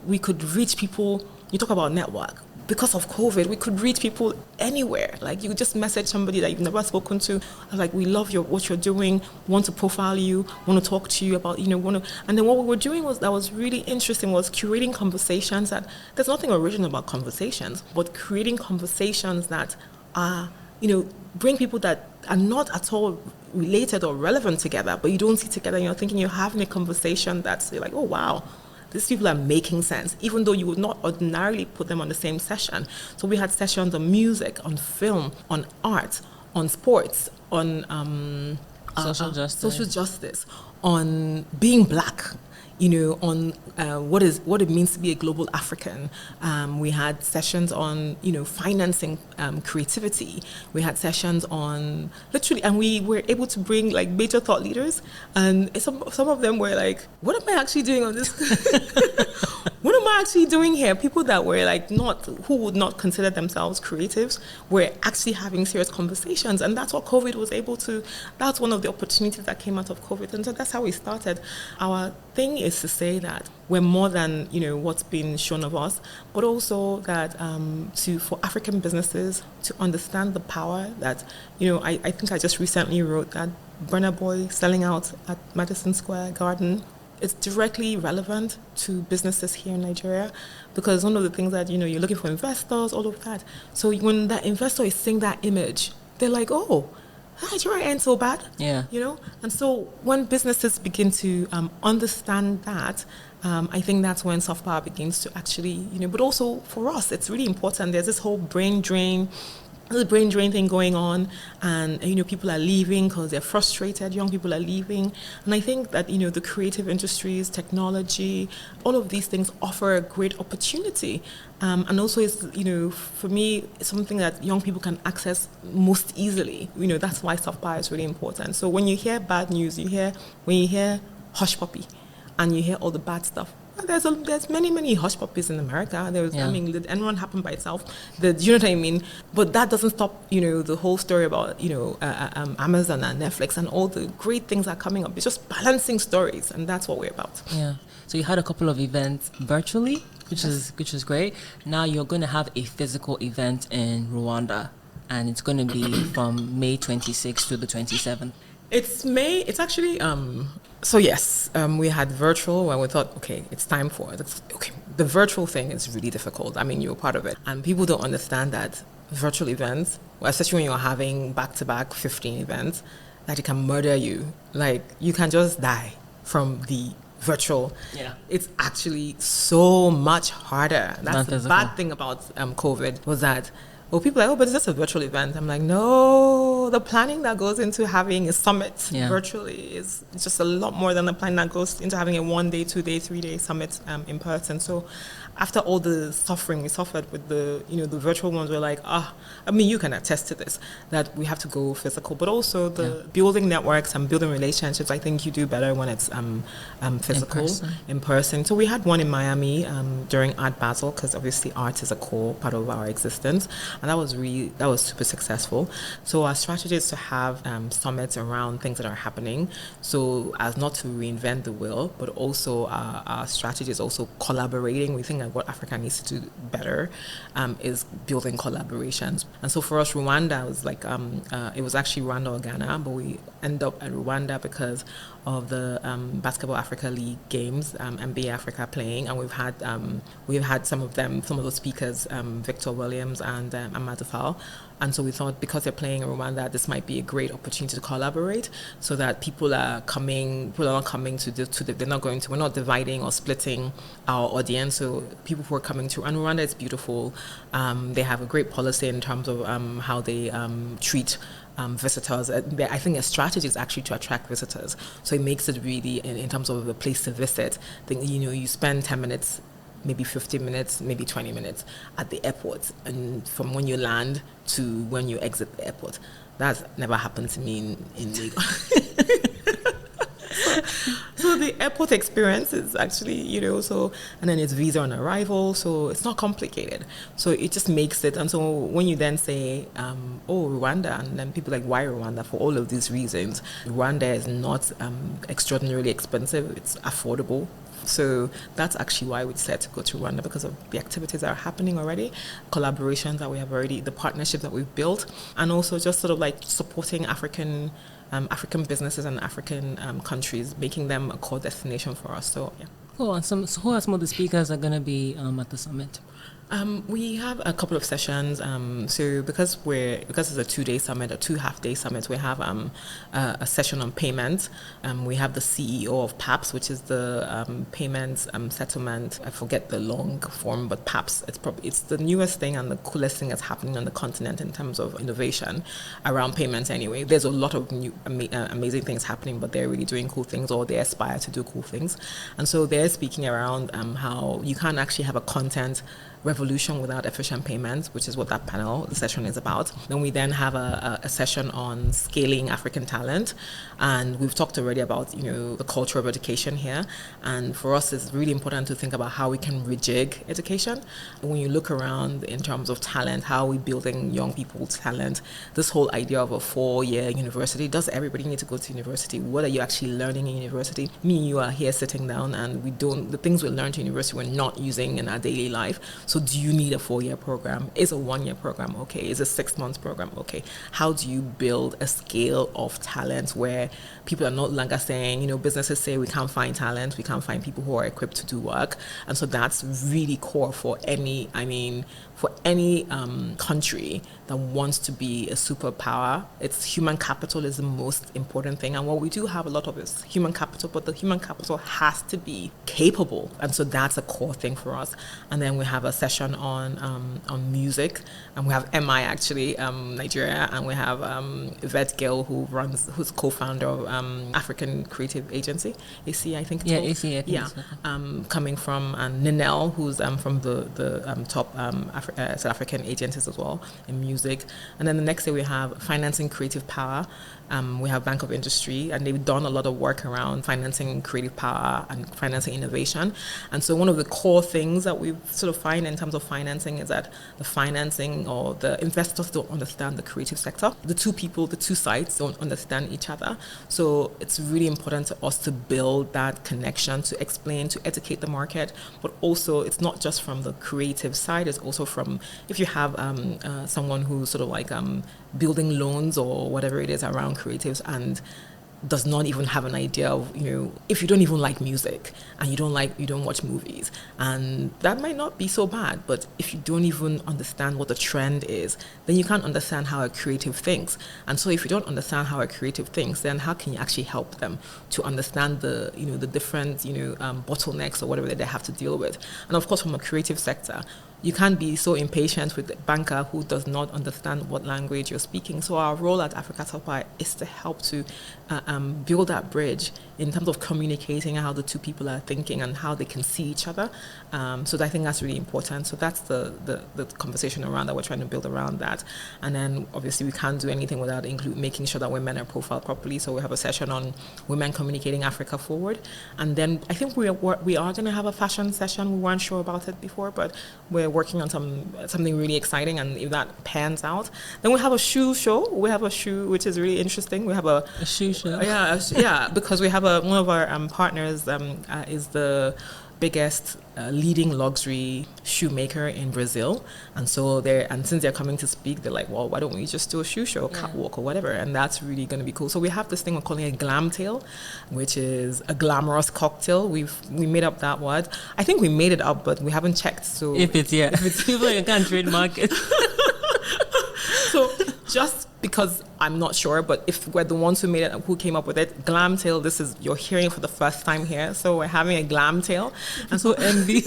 we could reach people. You talk about network. Because of COVID, we could reach people anywhere. Like, you could just message somebody that you've never spoken to. Like, we love what you're doing, want to profile you, want to talk to you about, And then what we were doing that was really interesting was curating conversations that, there's nothing original about conversations, but creating conversations that are, bring people that are not at all related or relevant together, but you don't see together, and you're thinking you're having a conversation that's, you're like, oh, wow. These people are making sense, even though you would not ordinarily put them on the same session. So we had sessions on music, on film, on art, on sports, on social justice, on being Black, on what it means to be a global African. We had sessions on, financing creativity. We had sessions on literally, and we were able to bring like major thought leaders. And some of them were like, what am I actually doing on this? What am I actually doing here? People that were like who would not consider themselves creatives were actually having serious conversations. And that's what COVID was able to, that's one of the opportunities that came out of COVID. And so that's how we started. Our thing is to say that we're more than, what's been shown of us, but also that for African businesses to understand the power that, I think I just recently wrote that Burna Boy selling out at Madison Square Garden. It's directly relevant to businesses here in Nigeria, because one of the things that, you're looking for investors, all of that. So when that investor is seeing that image, they're like, oh, Nigeria ain't so bad. Yeah. And so when businesses begin to understand that, I think that's when soft power begins to actually, but also for us, it's really important. There's this whole brain drain thing going on, and people are leaving because they're frustrated. Young people are leaving, and I think that the creative industries, technology, all of these things offer a great opportunity, and also it's for me it's something that young people can access most easily. That's why soft power is really important. So when you hear bad news, when you hear hush puppy, and you hear all the bad stuff. There's many hush puppies in America. Did anyone happen by itself? You know what I mean? But that doesn't stop, the whole story about, Amazon and Netflix and all the great things that are coming up. It's just balancing stories, and that's what we're about. Yeah. So you had a couple of events virtually, which is great. Now you're going to have a physical event in Rwanda, and it's going to be from May 26th to the 27th. It's actually So yes, we had virtual when we thought, okay, it's time for it. Okay, the virtual thing is really difficult. I mean, you're part of it, and people don't understand that virtual events, especially when you're having back-to-back 15 events, that it can murder you. Like you can just die from the virtual. Yeah. It's actually so much harder. That's the Non-physical. bad thing about COVID was that. Well, people are like, oh, but it's just a virtual event. I'm like, no, the planning that goes into having a summit virtually is just a lot more than the planning that goes into having a 1 day, 2 day, 3 day summit in person. So after all the suffering we suffered with the, the virtual ones, we're like, I mean, you can attest to this, that we have to go physical, but also the building networks and building relationships. I think you do better when it's physical, in person. So we had one in Miami during Art Basel, because obviously art is a core part of our existence. And that was super successful. So our strategy is to have summits around things that are happening, so as not to reinvent the wheel, but also our strategy is also collaborating. We think that what Africa needs to do better is building collaborations. And so for us, Rwanda was like it was actually Rwanda or Ghana, but we end up at Rwanda because of the Basketball Africa League games, NBA Africa playing, and we've had some of the speakers, Victor Williams and Amadou Fall. And so we thought, because they're playing in Rwanda, this might be a great opportunity to collaborate, so that people are not coming we're not dividing or splitting our audience. So people who are coming to, and Rwanda is beautiful. They have a great policy in terms of how they treat visitors. I think a strategy is actually to attract visitors. So it makes it really, in terms of a place to visit, you spend 10 minutes, maybe 15 minutes, maybe 20 minutes at the airport, and from when you land to when you exit the airport. That's never happened to me in Lagos. So the airport experience is actually, and then it's visa on arrival, so it's not complicated. So it just makes it, and so when you then say, Rwanda, and then people are like, why Rwanda? For all of these reasons. Rwanda is not extraordinarily expensive, it's affordable. So that's actually why we decided to go to Rwanda, because of the activities that are happening already, collaborations that we have already, the partnership that we've built, and also just sort of like supporting African businesses and African countries, making them a core destination for us. So yeah. Cool. And so who are some of the speakers that are going to be at the summit? We have a couple of sessions. So because it's a 2-day summit, a 2-half-day summit, we have a session on payments. We have the CEO of PAPS, which is the payments settlement. I forget the long form, but PAPS. It's the newest thing and the coolest thing that's happening on the continent in terms of innovation around payments. Anyway, there's a lot of new amazing things happening, but they're really doing cool things, or they aspire to do cool things. And so they're speaking around how you can't actually have a content revolution without efficient payments, which is what the session is about. Then we then have a session on scaling African talent, and we've talked already about the culture of education here. And for us, it's really important to think about how we can rejig education. When you look around in terms of talent, how are we building young people's talent? This whole idea of a 4-year university, does everybody need to go to university? What are you actually learning in university? Me and you are here sitting down, and the things we learned in university we're not using in our daily life. So do you need a 4-year program? Is a 1-year program okay? Is a 6-month program okay? How do you build a scale of talent where people are no longer saying, businesses say we can't find talent, we can't find people who are equipped to do work. And so that's really core for any country that wants to be a superpower. It's human capital is the most important thing. And what we do have a lot of is human capital, but the human capital has to be capable. And so that's a core thing for us. And then we have a session on music, and we have MI actually, Nigeria, and we have Yvette Gill, who's co-founder of African Creative Agency, AC, I think. AC. Coming from Ninel, who's from the top South African agencies as well in music. And then the next day we have financing creative power. We have Bank of Industry, and they've done a lot of work around financing creative power and financing innovation. And so one of the core things that we sort of find in terms of financing is that the financing or the investors don't understand the creative sector. The two sides don't understand each other. So it's really important to us to build that connection, to explain, to educate the market. But also it's not just from the creative side, it's also from, if you have someone who's sort of like building loans or whatever it is around creatives, and does not even have an idea of, if you don't even like music and you don't watch movies, and that might not be so bad, but if you don't even understand what the trend is, then you can't understand how a creative thinks. And so if you don't understand how a creative thinks, then how can you actually help them to understand the different, bottlenecks or whatever that they have to deal with? And of course, from a creative sector, you can't be so impatient with the banker who does not understand what language you're speaking. So our role at Africa Supply is to help to build that bridge in terms of communicating how the two people are thinking and how they can see each other. So I think that's really important. So that's the conversation around that we're trying to build around that. And then obviously we can't do anything without making sure that women are profiled properly. So we have a session on women communicating Africa forward. And then I think we are going to have a fashion session. We weren't sure about it before, but we're working on something really exciting, and if that pans out, then we have a shoe show. We have a shoe which is really interesting. We have a shoe show. Yeah, because we have one of our partners is the biggest leading luxury shoemaker in Brazil, and so since they're coming to speak, they're like, well, why don't we just do a shoe show, catwalk or whatever, and that's really going to be cool. So we have this thing we're calling a glam tail, which is a glamorous cocktail. We made up that word. I think we made it up, but we haven't checked. So if it's people you can't trademark it. So just because I'm not sure, but if we're the ones who made it, who came up with it, glam tail, you're hearing it for the first time here. So we're having a glam tail. And so envy.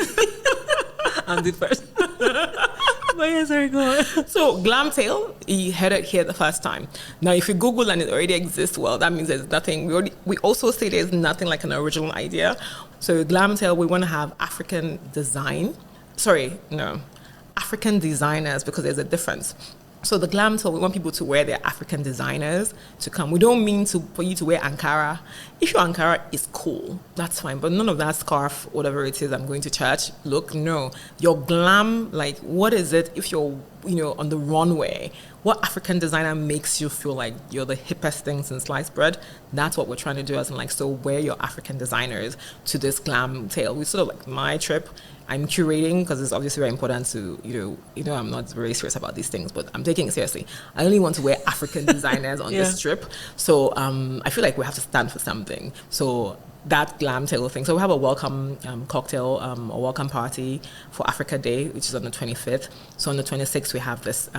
I'm the first. But yes, sorry, go on. So glam tail, you heard it here the first time. Now, if you Google and it already exists, well, that means there's nothing. We also say there's nothing like an original idea. So glam tail, we want to have African designers, because there's a difference. So the glam tail, we want people to wear their African designers to come. We don't mean for you to wear Ankara. If your Ankara is cool, that's fine. But none of that scarf, whatever it is, I'm going to church. Look, no. Your glam, like, what is it if you're, on the runway? What African designer makes you feel like you're the hippest thing since sliced bread? That's what we're trying to do. So wear your African designers to this glam tail. We sort of like my trip. I'm curating because it's obviously very important to, I'm not very serious about these things, but I'm taking it seriously. I only want to wear African designers on this trip. So I feel like we have to stand for something. So that glam tail thing. So we have a welcome cocktail, a welcome party for Africa Day, which is on the 25th. So on the 26th, we have this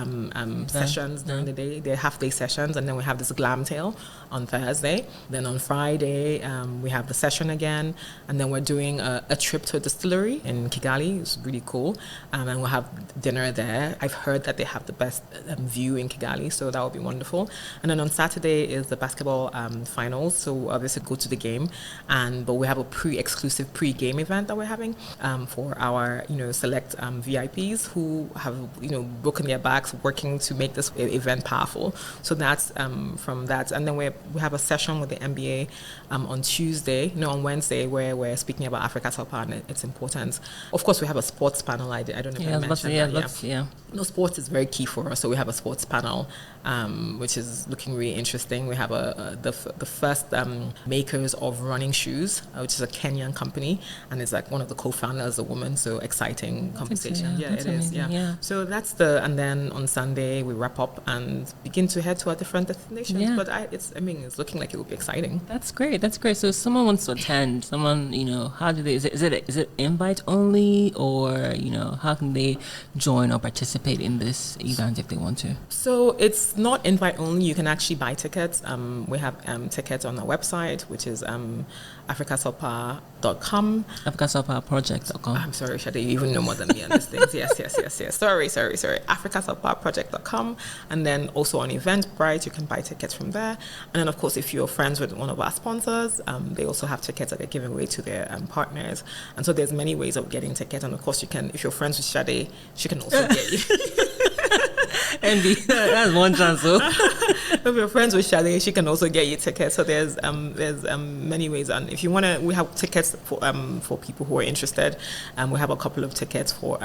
sessions during the day. They're half-day sessions, and then we have this glam tail on Thursday. Then on Friday, we have the session again, and then we're doing a trip to a distillery in Kigali. It's really cool, and we'll have dinner there. I've heard that they have the best view in Kigali, so that would be wonderful. And then on Saturday is the basketball finals, so we'll obviously go to the game. But we have a exclusive pre-game event that we're having for our, select VIPs who have, broken their backs working to make this event powerful. So that's from that. And then we have a session with the NBA on Wednesday, where we're speaking about Africa Supply and its importance. Of course, we have a sports panel. I don't know if I mentioned that. Sports is very key for us. So we have a sports panel, which is looking really interesting. We have the first makers of running shoes, which is a Kenyan company, and it's like one of the co-founders, a woman. So exciting conversation. It is. Yeah. So that's and then on Sunday we wrap up and begin to head to our different destinations. Yeah. But it's looking like it will be exciting. That's great. So if someone wants to attend, how do they? Is it invite only, or how can they join or participate in this event if they want to? So it's not invite only. You can actually buy tickets. We have tickets on our website, which is africasulpa.com. africasulpaproject.com. I'm sorry, Shade, you even know more than me on these things. Yes. Sorry. africasulpaproject.com. And then also on Eventbrite, you can buy tickets from there. And then, of course, if you're friends with one of our sponsors, they also have tickets that they're giving away to their partners. And so there's many ways of getting tickets. And, of course, if you're friends with Shade, she can also get you. And that's one chance. So if you're friends with Shade, she can also get you tickets. So there's many ways. And if you want to, we have tickets for people who are interested. We have a couple of tickets for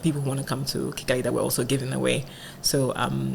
people who want to come to Kigali that we're also giving away. So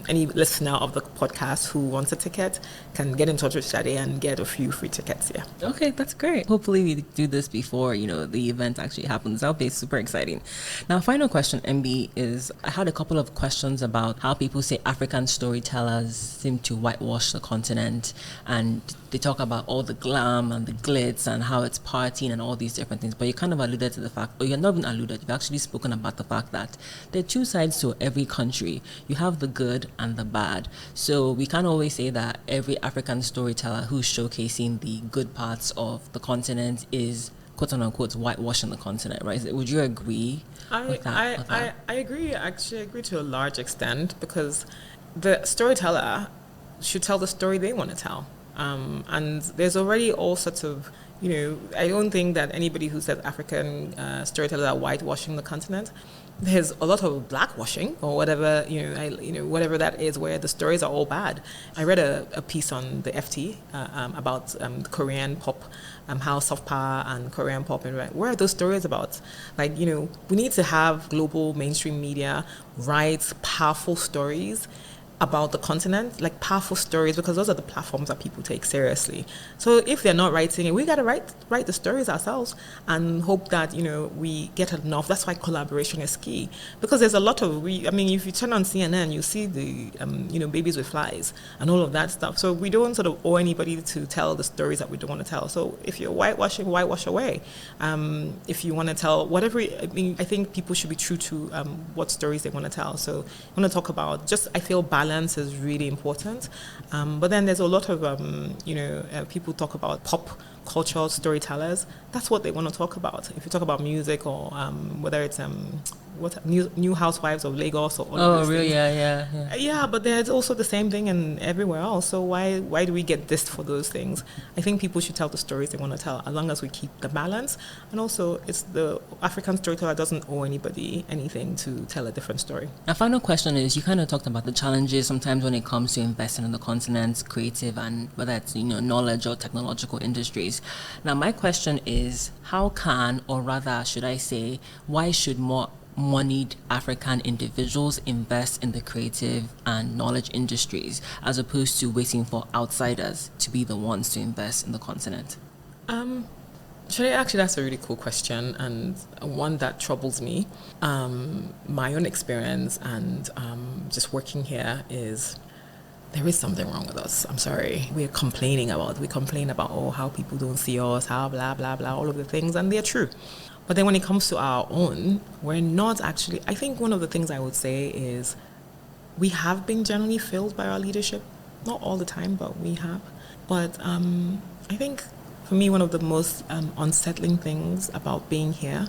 any listener of the podcast who wants a ticket can get in touch with Shade and get a few free tickets. Yeah. Okay, that's great. Hopefully we do this before the event actually happens. That'll be super exciting. Now, final question, MB, is I had a couple of questions about how people say African storytellers seem to whitewash the continent, and they talk about all the glam and the glitz and how it's partying and all these different things. But you kind of alluded to the fact, or you're not even alluded, you've actually spoken about the fact that there are two sides to every country. You have the good and the bad. So we can't always say that every African storyteller who's showcasing the good parts of the continent is quote unquote whitewashing the continent, right? Would you agree with that? I agree. Actually, I agree to a large extent, because the storyteller should tell the story they want to tell. And there's already all sorts of, I don't think that anybody who says African storytellers are whitewashing the continent. There's a lot of blackwashing or whatever, whatever that is, where the stories are all bad. I read a piece on the FT about Korean pop, how soft power and Korean pop, and where are those stories about? Like, we need to have global mainstream media write powerful stories about the continent, like powerful stories, because those are the platforms that people take seriously. So if they're not writing it, we got to write the stories ourselves and hope that, we get enough. That's why collaboration is key, because there's a lot of, if you turn on CNN, you see the, babies with flies and all of that stuff. So we don't sort of owe anybody to tell the stories that we don't want to tell. So if you're whitewashing, whitewash away. If you want to tell whatever, I think people should be true to what stories they want to tell. So I want to talk about I feel balance is really important, but then there's a lot of people talk about pop cultural storytellers. That's what they want to talk about. If you talk about music, or whether it's New Housewives of Lagos or all of those really? things. Yeah, but there's also the same thing in everywhere else. So why do we get dissed for those things? I think people should tell the stories they want to tell, as long as we keep the balance. And also, it's the African storyteller doesn't owe anybody anything to tell a different story. A final question is, you kind of talked about the challenges sometimes when it comes to investing in the continent's creative and whether it's knowledge or technological industries. Now, my question is, how can, or rather should I say, why should more moneyed African individuals invest in the creative and knowledge industries, as opposed to waiting for outsiders to be the ones to invest in the continent? Actually, that's a really cool question, and one that troubles me. My own experience and just working here is, there is something wrong with us. I'm sorry. We complain about how people don't see us, how blah, blah, blah, all of the things, and they're true. But then when it comes to our own, we're not actually, I think one of the things I would say is, we have been generally failed by our leadership. Not all the time, but we have. But I think, for me, one of the most unsettling things about being here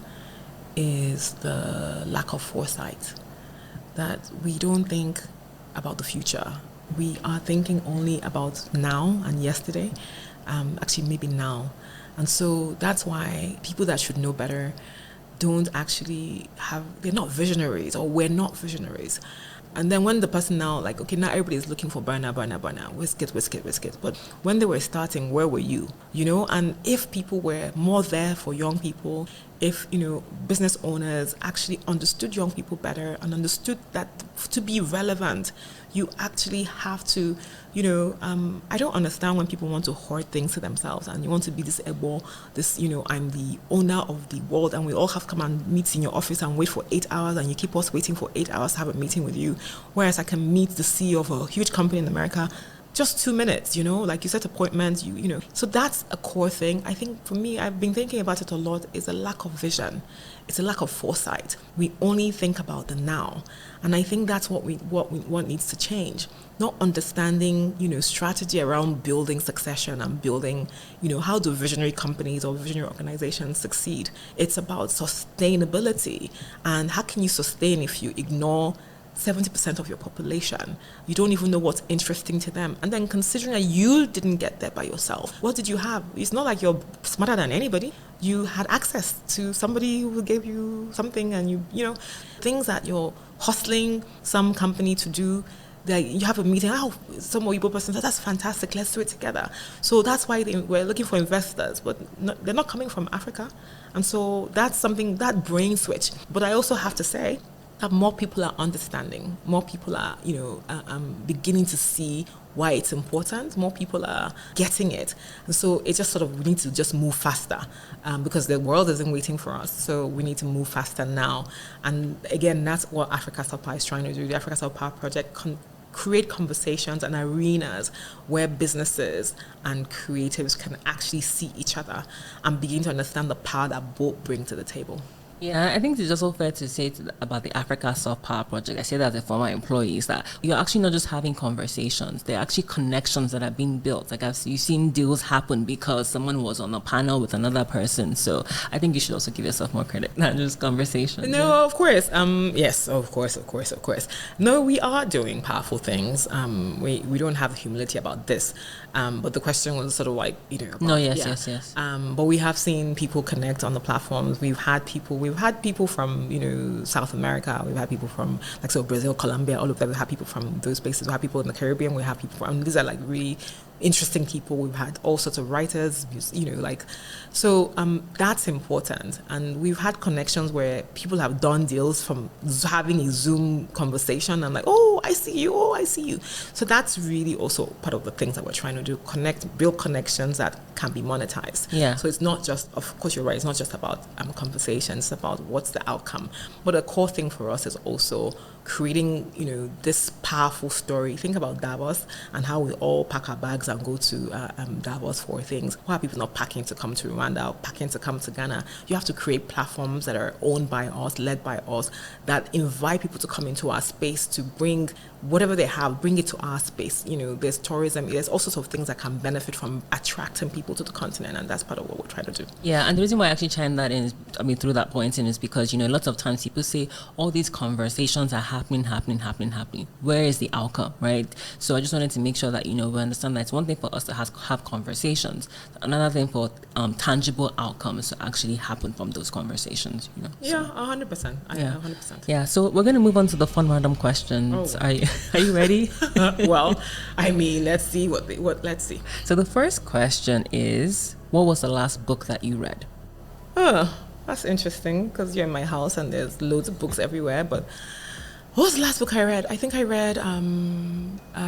is the lack of foresight. That we don't think about the future. We are thinking only about now and yesterday, actually maybe now. And so that's why people that should know better don't actually they're not visionaries, or we're not visionaries. And then when the person now, like, okay, now everybody's looking for burner, whiskit. But when they were starting, where were you? And if people were more there for young people, if, business owners actually understood young people better and understood that to be relevant, you actually have to, I don't understand when people want to hoard things to themselves and you want to be this ebo, I'm the owner of the world, and we all have to come and meet in your office and wait for 8 hours, and you keep us waiting for 8 hours to have a meeting with you. Whereas I can meet the CEO of a huge company in America just 2 minutes, like you set appointments, So that's a core thing. I think for me, I've been thinking about it a lot, is a lack of vision. It's a lack of foresight. We only think about the now. And I think that's what needs to change. Not understanding, strategy around building succession and building, how do visionary companies or visionary organizations succeed. It's about sustainability. And how can you sustain if you ignore 70% of your population? You don't even know what's interesting to them. And then considering that you didn't get there by yourself, what did you have? It's not like you're smarter than anybody. You had access to somebody who gave you something, and things that you're hustling some company to do. That you have a meeting, some Igbo person says, that's fantastic, let's do it together. So that's why we're looking for investors, but they're not coming from Africa. And so that's something, that brain switch. But I also have to say, that more people are understanding, more people are, beginning to see why it's important, more people are getting it. And so it's just we need to just move faster, because the world isn't waiting for us. So we need to move faster now. And again, that's what Africa Soft Power is trying to do. The Africa Soft Power project create conversations and arenas where businesses and creatives can actually see each other and begin to understand the power that both bring to the table. Yeah, I think it's also fair to say about the Africa Soft Power Project. I say that as a former employee, is that you're actually not just having conversations. They're actually connections that are being built. Like you've seen deals happen because someone was on a panel with another person. So I think you should also give yourself more credit, not just conversations. No, of course. Yes, of course. No, we are doing powerful things. We don't have humility about this. But the question was sort of like, about, yes. But we have seen people connect on the platforms. We've had people from, South America. We've had people from, Brazil, Colombia, all of that. We've had people from those places. We have people in the Caribbean. We have people from, these are like really interesting people. We've had all sorts of writers, so that's important. And we've had connections where people have done deals from having a Zoom conversation. I'm like, oh, I see you. So that's really also part of the things that we're trying to do, build connections that can be monetized. Yeah. So it's not just, of course, you're right, it's not just about conversations, it's about what's the outcome. But a core thing for us is also creating, this powerful story. Think about Davos and how we all pack our bags and go to Davos for things. Why are people not packing to come to Rwanda or packing to come to Ghana? You have to create platforms that are owned by us, led by us, that invite people to come into our space to bring whatever they have, bring it to our space. There's tourism, there's all sorts of things that can benefit from attracting people to the continent, and that's part of what we're trying to do. Yeah, and the reason why I actually chimed that in, through that point in, is because, lots of times people say all these conversations are happening. Where is the outcome, right? So I just wanted to make sure that, we understand that it's one thing for us to have conversations, another thing for tangible outcomes to actually happen from those conversations, Yeah, 100%. Yeah. 100%. Yeah, so we're going to move on to the fun random questions. Oh. Are you ready? Well, let's see let's see. So the first question is, what was the last book that you read? That's interesting because you're in my house and there's loads of books everywhere. But what was the last book I read? I think I read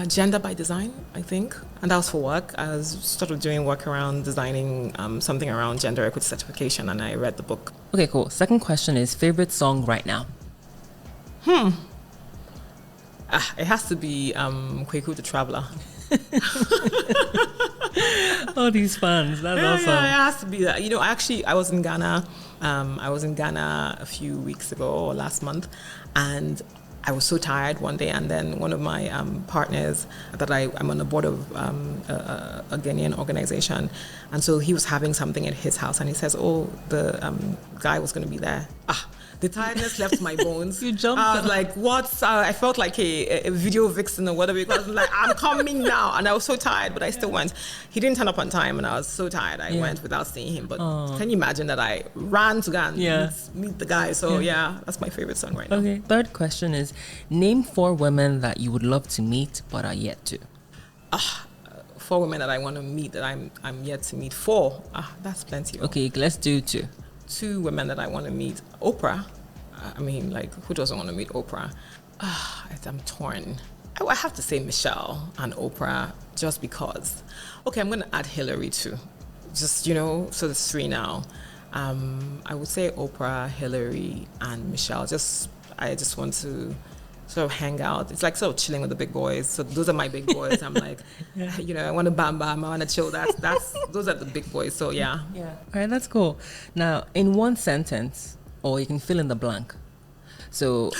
Gender by Design, I think. And that was for work. I was sort of doing work around designing something around gender equity certification, and I read the book. Okay, cool. Second question is, favorite song right now? It has to be Kweku the Traveler. All these fans, that's awesome. Yeah, it has to be that. I was in Ghana. I was in Ghana a few weeks ago or last month, and I was so tired one day, and then one of my partners that I'm on the board of a Ghanaian organization, and so he was having something at his house, and he says, the guy was going to be there. The tiredness left my bones. You jumped. I was like, what? I felt like a video vixen or whatever, because like, I'm coming now. And I was so tired, but I still went. He didn't turn up on time, and I was so tired. I went without seeing him. But can you imagine that I ran to go and meet the guy? So that's my favorite song right now. Okay. Third question is, name 4 women that you would love to meet but are yet to. 4 women that I want to meet that I'm yet to meet. 4. That's plenty. Okay, let's do 2. 2 women that I want to meet. Oprah. Who doesn't want to meet Oprah? I'm torn. I have to say Michelle and Oprah just because. Okay, I'm going to add Hillary too. Just, so there's 3 now. I would say Oprah, Hillary, and Michelle. I just want to sort of hang out. It's like sort of chilling with the big boys. So those are my big boys. I'm like, I want to bam, I want to chill. Those are the big boys. So yeah. Yeah. All right, that's cool. Now, in one sentence, or you can fill in the blank. So,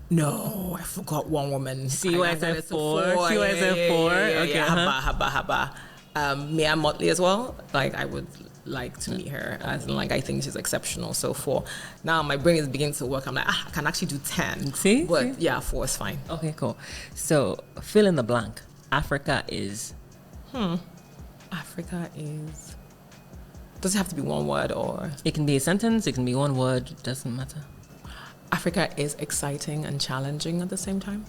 no, I forgot one woman. See why I said 4? See why I said 4? Okay. Haba. Mia Motley as well. I would like to meet her, as in I think she's exceptional. So 4. Now my brain is beginning to work. I'm like, I can actually do 10. See? But yeah, 4 is fine. Okay, cool. So fill in the blank. Africa is. Africa is. Does it have to be one word or? It can be a sentence. It can be one word. Doesn't matter. Africa is exciting and challenging at the same time.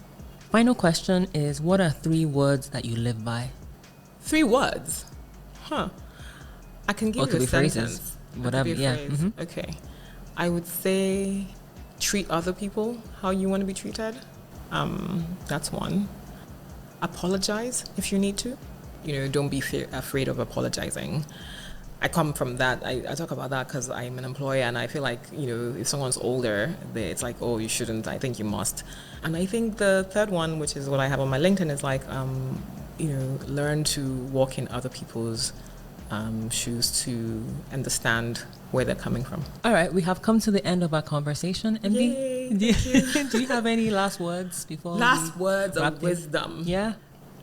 Final question is, what are 3 words that you live by? 3 words? I can give you a sentence. Phrases. Whatever, yeah. Mm-hmm. Okay. I would say treat other people how you want to be treated. That's 1. Apologize if you need to. Don't be afraid of apologizing. I come from that. I talk about that because I'm an employer, and I feel like, if someone's older, it's like, oh, you shouldn't. I think you must. And I think the third one, which is what I have on my LinkedIn, is like, learn to walk in other people's shoes to understand where they're coming from. All right, we have come to the end of our conversation. MB, Yay, thank do you have any last words before words of wisdom? Yeah.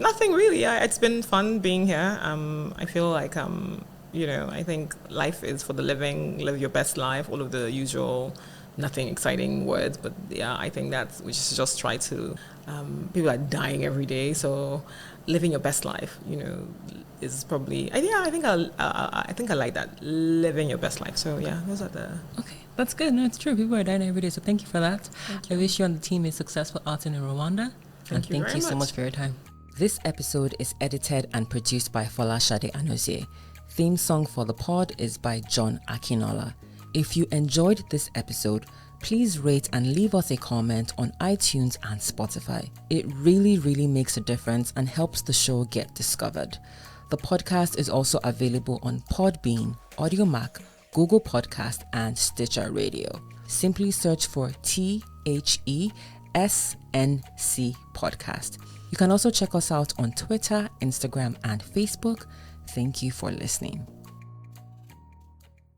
Nothing really. Yeah, it's been fun being here. I feel like I think life is for the living. Live your best life. All of the usual, nothing exciting words. But yeah, I think we should just try to. People are dying every day, so living your best life, is probably. I think I like that, living your best life. So yeah, those are the. Okay, that's good. No, it's true. People are dying every day. So thank you for that. I wish you and the team a successful outing in Rwanda. Thank you so much for your time. This episode is edited and produced by Folashade Anozie. Theme song for the pod is by John Akinola. If you enjoyed this episode, please rate and leave us a comment on iTunes and Spotify. It really, really makes a difference and helps the show get discovered. The podcast is also available on Podbean, AudioMac, Google Podcast, and Stitcher Radio. Simply search for TheSNC Podcast. You can also check us out on Twitter, Instagram, and Facebook. Thank you for listening.